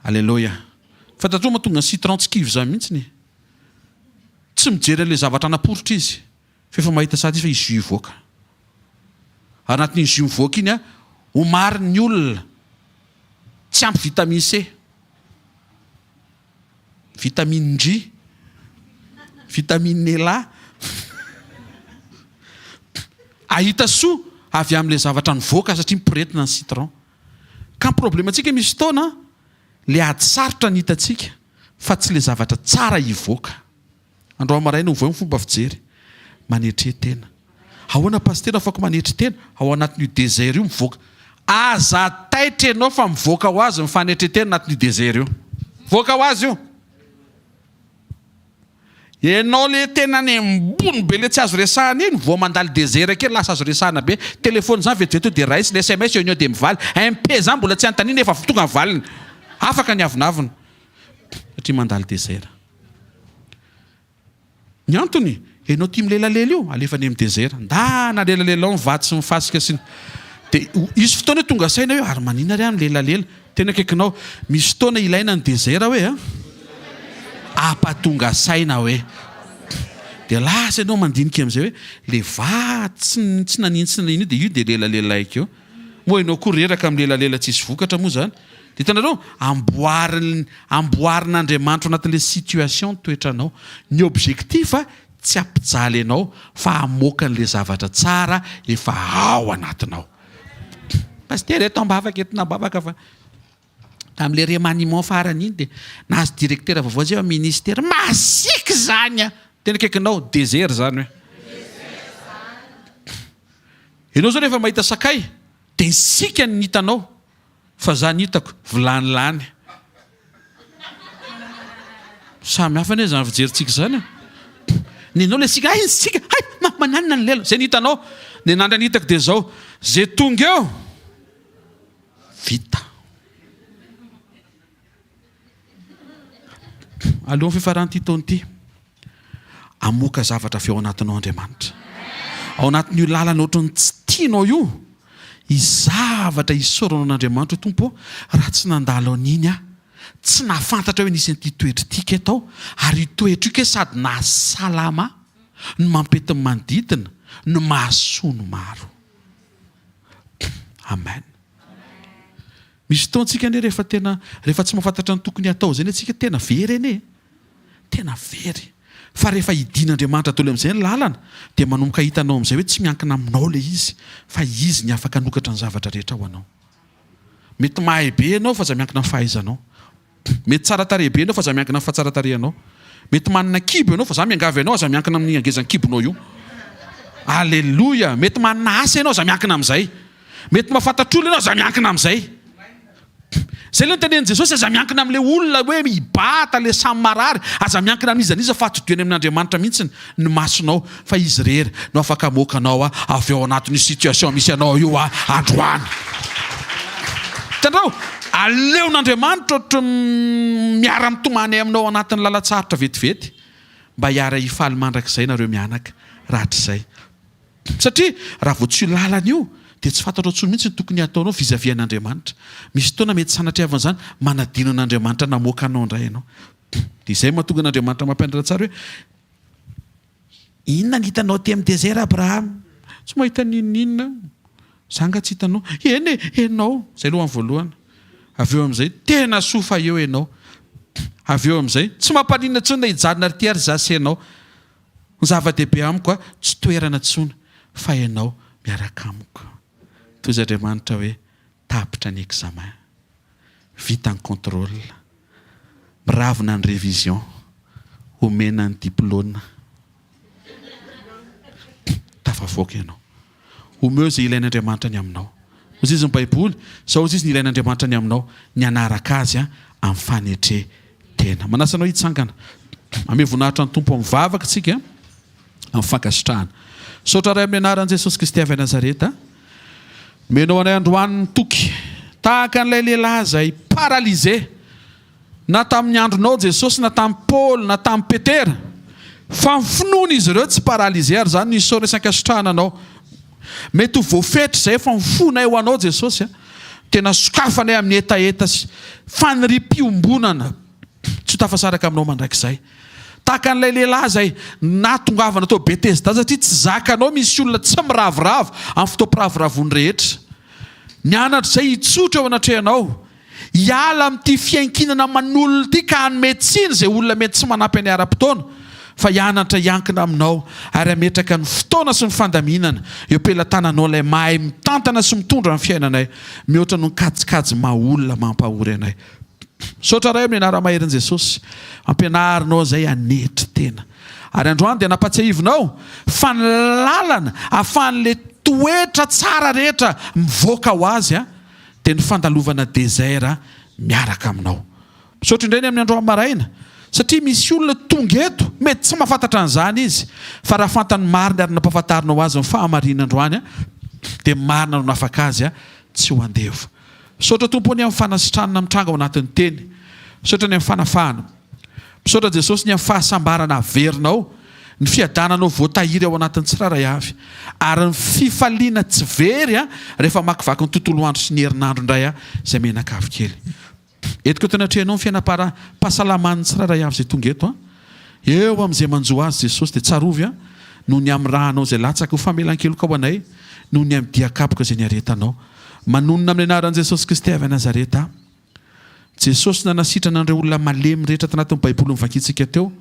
Alléluia. Fantatrao mahatonga ny citron tsy kivy zany mihitsy ny. Tsy mijery le zavatra anaporitra izy, fa efa mahita sady fa izy io hivoaka. Anatin'izy io mivoaka iny a, ho mariny ny olona tsy ampy vitamine C, vitamine D, vitamine L, ahita soa avy amin'le zavatra nivoaka satria miporetina ny citron. Ka ny problemantsika misy fotoana le ady sarotra ny hitantsika fa tsy le zavatra tsara hivoaka. Andro amaraina ho voa fomba fijery manetry tena. Ahoana pasteur afaka manetry tena ao anatin'io désert io mivoaka. Aza taitra ianao fa mivoaka ho azy mifanetry tena anatin'io désert io. Voaka ho azy io. Ianao le tena ny ambony be le tsy azo resahana iny, vao mandalo désert kely lasa azo resahana be. Telefony zany vetivety dia raisy, le SMS eo dia mivaly. MP zany mbola tsy antaniny efa tonga mivaliny. Afaka ny avinavina. Satria mandalo désert. Ny antony, ianao tia milelalelo io, alefa any amin'ny désert. Ndana lelalelao mivatsy sy mifasika sy dia isy fotoana tonga saina hoe ary manina ry any lelalela. Tena akaikinao, misy fotoana ilaina ny désert hoe apatonga saina hoe. Dia lasa ianao mandinika amin'izay hoe le vatsy tsy nanintsina dia io dia lelalela io. Moa ianao koa reraka amin'ny lelalela tsisy vokatra moa zany. Dia tanareo amboarin'Andriamanitra anatin'ilay situation toetranao. Ny objectif tsy ampijaly ianao fa hamoaka an'ilay zavatra tsara efa ao anatinao. Pasteur eto ambavaka eto nambavaka fa tamin'ilay remaniement farany iny dia nahazo directeur vaovao zay ministère masiaka zany. Tena akaikinao désert zany hoe. Ianao zao rehefa mahita sakay dia sika ny hitanao. Fa zany hitako vilanilany. Samy hafa ne zany fijeritsika zany. Nenao le sika, ay sika, ay mananina ny lela. Zay ny hitanao, ny nandra ny hitako dia zao, zay tonga eo, vita. Aleo ny fifaranty taony ity. Amoaka zavatra avy ao anatinao Andriamanitra. Ao anatin'io lalana ohatrany tsy tianao io. I zavatra isaoranao an'Andriamanitra tompo, raha tsy nandalo an'iny tsy nafantatra hoe nisy an'ity toetra tika etao, ary toetra io ke sady nahasalama, no mampety manodidina, no mahasoa no maro. Amen. Misy fotoantsika ane rehefa tsy mahafantatra ny tokony atao zany atsika tena very ane. Tena very. Fa rehefa hidin'Andriamanitra tole amin'izay ny lalana dia manomboka hitanao amin'izay hoe tsy miankina aminao le izy, fa izy ny afaka hanokatra ny zavatra rehetra ho anao. Mety mahay be ianao fa aza miankina amin'ny fahaizanao. Mety tsara tarehy be ianao fa aza miankina amin'ny fahatsaratarehanao. Mety manana kibo ianao fa aza miangavy ianao aza miankina amin'ny angezan-kibonao io. Alléluia. Mety manana asa ianao aza miankina amin'izay. Mety mahafantatra olona ianao aza miankina amin'izay. Zay le tenen'i Jesosy aza miankina amin'ilay olona hoe mibata le samy marary, aza miankina amin'izaniza fa atodiany amin'Andriamanitra mihitsy ny masonao fa izy rery no afaka moka anao avy ao anatin'ny situation misy anao io androany. Tandrao, aleon'Andriamanitra ohatra miara mitomany aminao anatin'ny lalatsarotra vetivety mba hiara hifaly mandrakizay nareo mianaka rahatr'izay. Satria raha vao tsy lalana io dia tsy fantatrao tsony mihitsy ny tokony ataonao vis-à-vis an'Andriamanitra. Misy fotoana mety sanatria avan'izany manadino an'Andriamanitra namoaka anao indray ianao. Dia izay mahatonga an'Andriamanitra mampianatra tsara hoe inona ny hitanao ty amin'ny désert Abraham? Tsy mahita ninninona. Zanga tsy hitanao. Eny enao. Zay aloha amin'ny voalohany. Avy eo amin'izay tena sofa eo enao. Avy eo amin'izay tsy mampaninona tsony hijanona ry ty ary zasy enao. Ny zava-dehibe amiko tsy toerana tsony fa enao miaraka amiko. Toy Andriamanitra hoe tapitra ny examen, vita ny contrôle, miravina ny révision, omena ny diplôme. Tafavoaka ianao. Omeo izay ilain'Andriamanitra ny aminao. Ozy izy ny Baiboly, sao izy ny ilain'Andriamanitra ny aminao, ny anaraka azy amin'ny fanetry tena. Manasanao hitsangana. Ame voninahitra ny tompo amin'ny vavaka tsika amin'ny fankasitrahana. Saotra ray amin'ny anaran'i Jesosy Kristy avy Nazareta. Menao anay androany toky tahaka an'ilay lehilahy zay paralysé na tamin'ny andronao Jesosy na tamin'ny Paoly na tamin'ny Petera. Fa finoana izy ireo tsy paralysé ary zany nisy resaka sotrananao. Mety ho voafetra zay fa mifonay ho anao Jesosy. Tena sokafanay amin'ny etaeta sy faniriam-piombonana. Tsy ho tafasaraka aminao mandrakizay. Tahaka an'ilay lehilahy zay natongavana tao Betesda satria tsy zakanao misy olona tsy miravoravo amin'ny fotoam-piravoravoany rehetra. Mianatra zay hitsotra eo anatrehanao. Hiala amin'ity fiankinana manolona ity ka hanome tsiny zay olona mety tsy manampy any ara-potoana. Fa hianatra hiankina aminao ary ametraka ny fotoana sy ny fandaminana. Eo am-pelatananao ilay mahay mitantana sy mitondra amin'ny fiainanay. Mihoatra no kajikajy maha-olona mampahory anay. Saotra ray amin'ny anara-maherin' Jesosy. Ampianarinao zay anetry tena. Ary androany dia nampatsiahivinao fa ny lalana ahafahan'ilay toetra tsara rehetra mivoaka ho azy dia ny fandalovana désert miaraka aminao. Saotra indray ny amin'ny androany maraina. Satria misy olona tonga eto mety tsy mahafantatra an'izany izy. Fa raha fantany marina ary nampahafantarinao azy ny fahamarina androany dia marina no nafaka azy tsy ho andevo. Saotra tompony amin'ny fanasitranana mitranga ao anatin'ny teny. Saotra ny amin'ny fanafahana. Saotra Jesosy ny amin'ny fahasambarana averinao. Ny fiadananao voatahiry ao anatin'ny tsiraray avy. Ary ny fifaliana tsy very rehefa makivaky ny tontolo andro sy ny herinandro indray izay menakavy kely. Etiko tena trehanao ny fiainam-pahasalaman'ny tsiraray avy izay tonga eto. Eo amin'izay manjo azy Jesosy dia tsarovy noho ny amin'ny rahanao izay latsaka ho famelan-keloka ho anay, noho ny amin'ny diakapoka izay niaretanao. Manonona amin'ny anaran'i Jesosy Kristy avy Nazareta. Jesosy nanasitrana an'ireo olona malemy rehetra tanatin'ny Baiboly nivakitsika teo,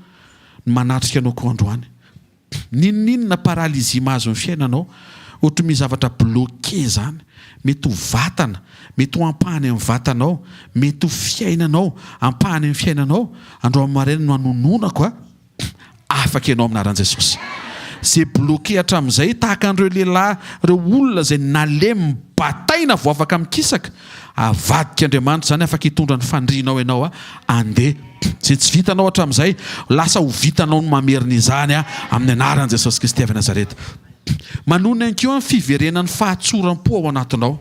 manatrika anao koa androany. Ninona paralysy mahazo ny fiainanao, ohatry misy zavatra bloqué zany, mety ho vatana, mety ho ampahany amin'ny vatanao, mety ho fiainanao, ampahany amin'ny fiainanao, androany maraina no hanononako afaka ianao amin'ny anaran'i Jesosy. Zay bloqué hatramin'izay tahaka an'ireo lehilahy, ireo olona zay nalemy bataina vao afaka mikisaka, avadika Andriamanitra zany afaka hitondra ny fandrianao ianao andeha. Zay tsy vitanao hatramin'izay lasa ho vitanao no mamerina izany amin'ny anaran'i Jesosy Kristy avy Nazareta. Manonona ihany koa ny fiverenan'ny fahatsoram-po ao anatinao.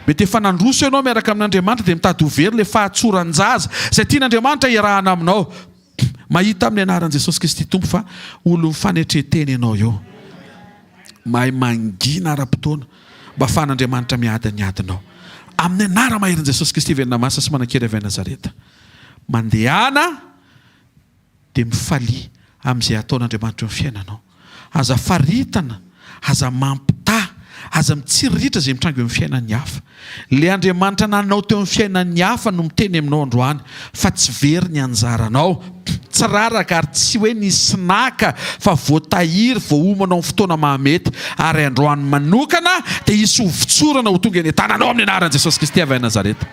Mety efa nandroso ianao miaraka amin'Andriamanitra dia mitady ho very ilay fahatsoran-jaza izay tian'Andriamanitra iarahana aminao. Mahita amin'ny anaran'i Jesosy Kristy tompo fa olo mifanetretena ianao eo. Mahay mangina ara-potoana mba ahafahan'Andriamanitra miadinao. Amin'ny anara-maherin' Jesosy Kristy velona masa sy manan-kely avy Nazareta. Mandehana dia mifalia amin'izay ataon'Andriamanitra amin'ny fiainanao. Aza faritana, aza mampita, aza mitsiriritra izay mitrango eo amin'ny fiainan'ny hafa. Ilay Andriamanitra nanao teo amin'ny fiainan'ny hafa no miteny aminao androany fa tsy very ny anjaranao. Tsy raraka ary tsy hoe nisy naka fa voatahiry voaomanao amin'ny fotoana mahamety ary androany manokana dia hisy hovitsorana ho tonga eny tananao amin'ny anaran'i Jesosy Kristy avy Nazareta.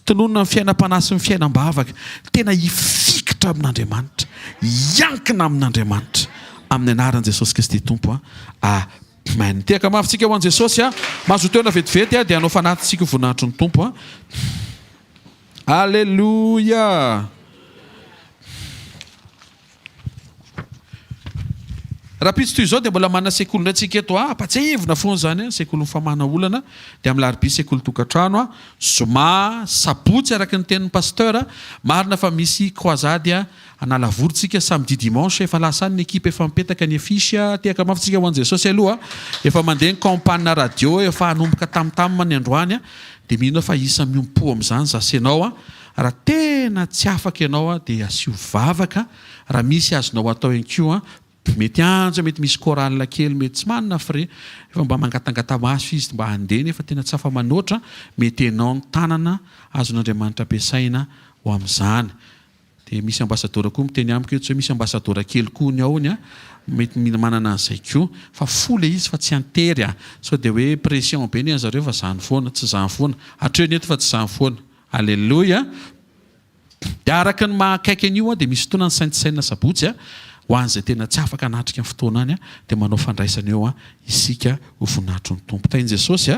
Tononona ny fiainam-panasy ny fiainam-bavaka tena hifikitra amin'Andriamanitra, hiankina amin'Andriamanitra amin'ny anaran'i Jesosy Kristy tompo amen. Tehaka mafintsika ho an'i Jesosy mahazo toerana vetivety dia hanao fanatintsika voninahitry ny tompo. Alleluia. Raha pitsy toy izao dia mbola manana sekoly indray tsika eto ampatsiahivina foana zany sekoly famahana olana dia amin'ny laribia sekoly tokantrano zoma sabotsy araka ny tenin'ny pasteur marina fa misy croisade analavorintsika samedi dimanche efa lasa ny ekipa efa mipetaka ny afisy tehaka mafintsika ho an'i Jesosy aloha efa mandeha ny campagne radio efa hanomboka tamtam ny androany dia mino fa isa miompo amin'izany zasenao raha tena tsy afaka ianao dia asio vavaka raha misy azonao atao ihany koa mety anja mety misy chorale kely mety tsy manana frais efa mba mangatangata maso izy mba handeny efa tena tsy afa manoatra mety enao ny tanana azon'Andriamanitra ampiasaina ho amin'izany dia misy ambassadeur koa miteny amiko hoe tsy misy ambassadeur kely koa ny aony mety manana an'izay koa fa fola izy fa tsy antery sao dia hoe pression be ny zareo fa zany foana tsy zany foana hatreo ny eto fa tsy zany foana. Alleluia. Dia araka ny mahakaiky an'io dia misy fotoana ny saintisaina sabotsy ho an'izay tena tsy afaka anatrika ny fotoana any dia manao fandraisana eo isika ho voninahitry ny tompo. Tain'i Jesosy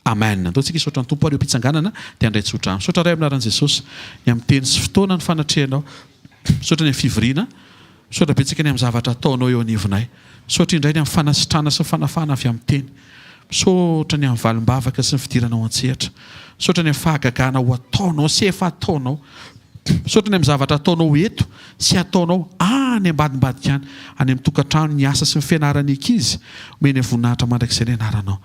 amen. Ataontsika hisaotra ny tompo ary eo mpitsanganana dia handray tsotra misaotra ray amin'ny anaran'i Jesosy ny amin'ny teny sy fotoana ny fanatrehanao misaotra ny amin'ny fivoriana Misaotra betsaka ny amin'ny zavatra ataonao eo anivonay. Misaotra indray ny amin'ny fanasitrana sy fanafana avy amin'ny teny. Misaotra ny amin'ny valim-bavaka sy ny fidiranao an-tsehatra. Misaotra ny amin'ny fahagagana ho ataonao sy efa ataonao. Misaotra ny amin'ny zavatra ataonao eto sy ataonao any ambadimbadika any, any amin'ny tokantrano ny asa sy ny fianarany ankizy. Omeny voninahitra mandrakizay ny anaranao.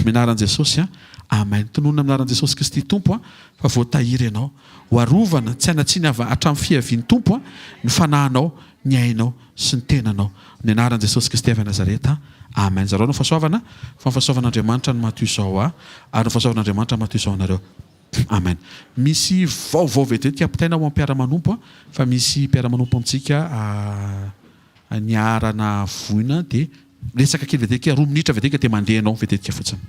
Minaran'i Jesosy amen. Tononona minaran'i Jesosy Kristy Tompo fa voatahiry ianao. Ho arovana tsy anatsiny hatramin'ny fiavian'ny Tompo ny fanahinao, ny ainao sy ny tenanao. Ny anaran'i Jesosy Kristy avy Nazareta. Amen. Zareo no fahasoavana fa ny fahasoavan'Andriamanitra no matoy izao ary ny fahasoavan'Andriamanitra matoy izao anareo. Amen. Misy vaovao vetetika ampitaina ho am-piaramanompo fa misy mpiaramanompo amintsika niarana voina dia resaka kely vetetika 2 minitra vetetika dia mandeha anao vetetika fotsiny.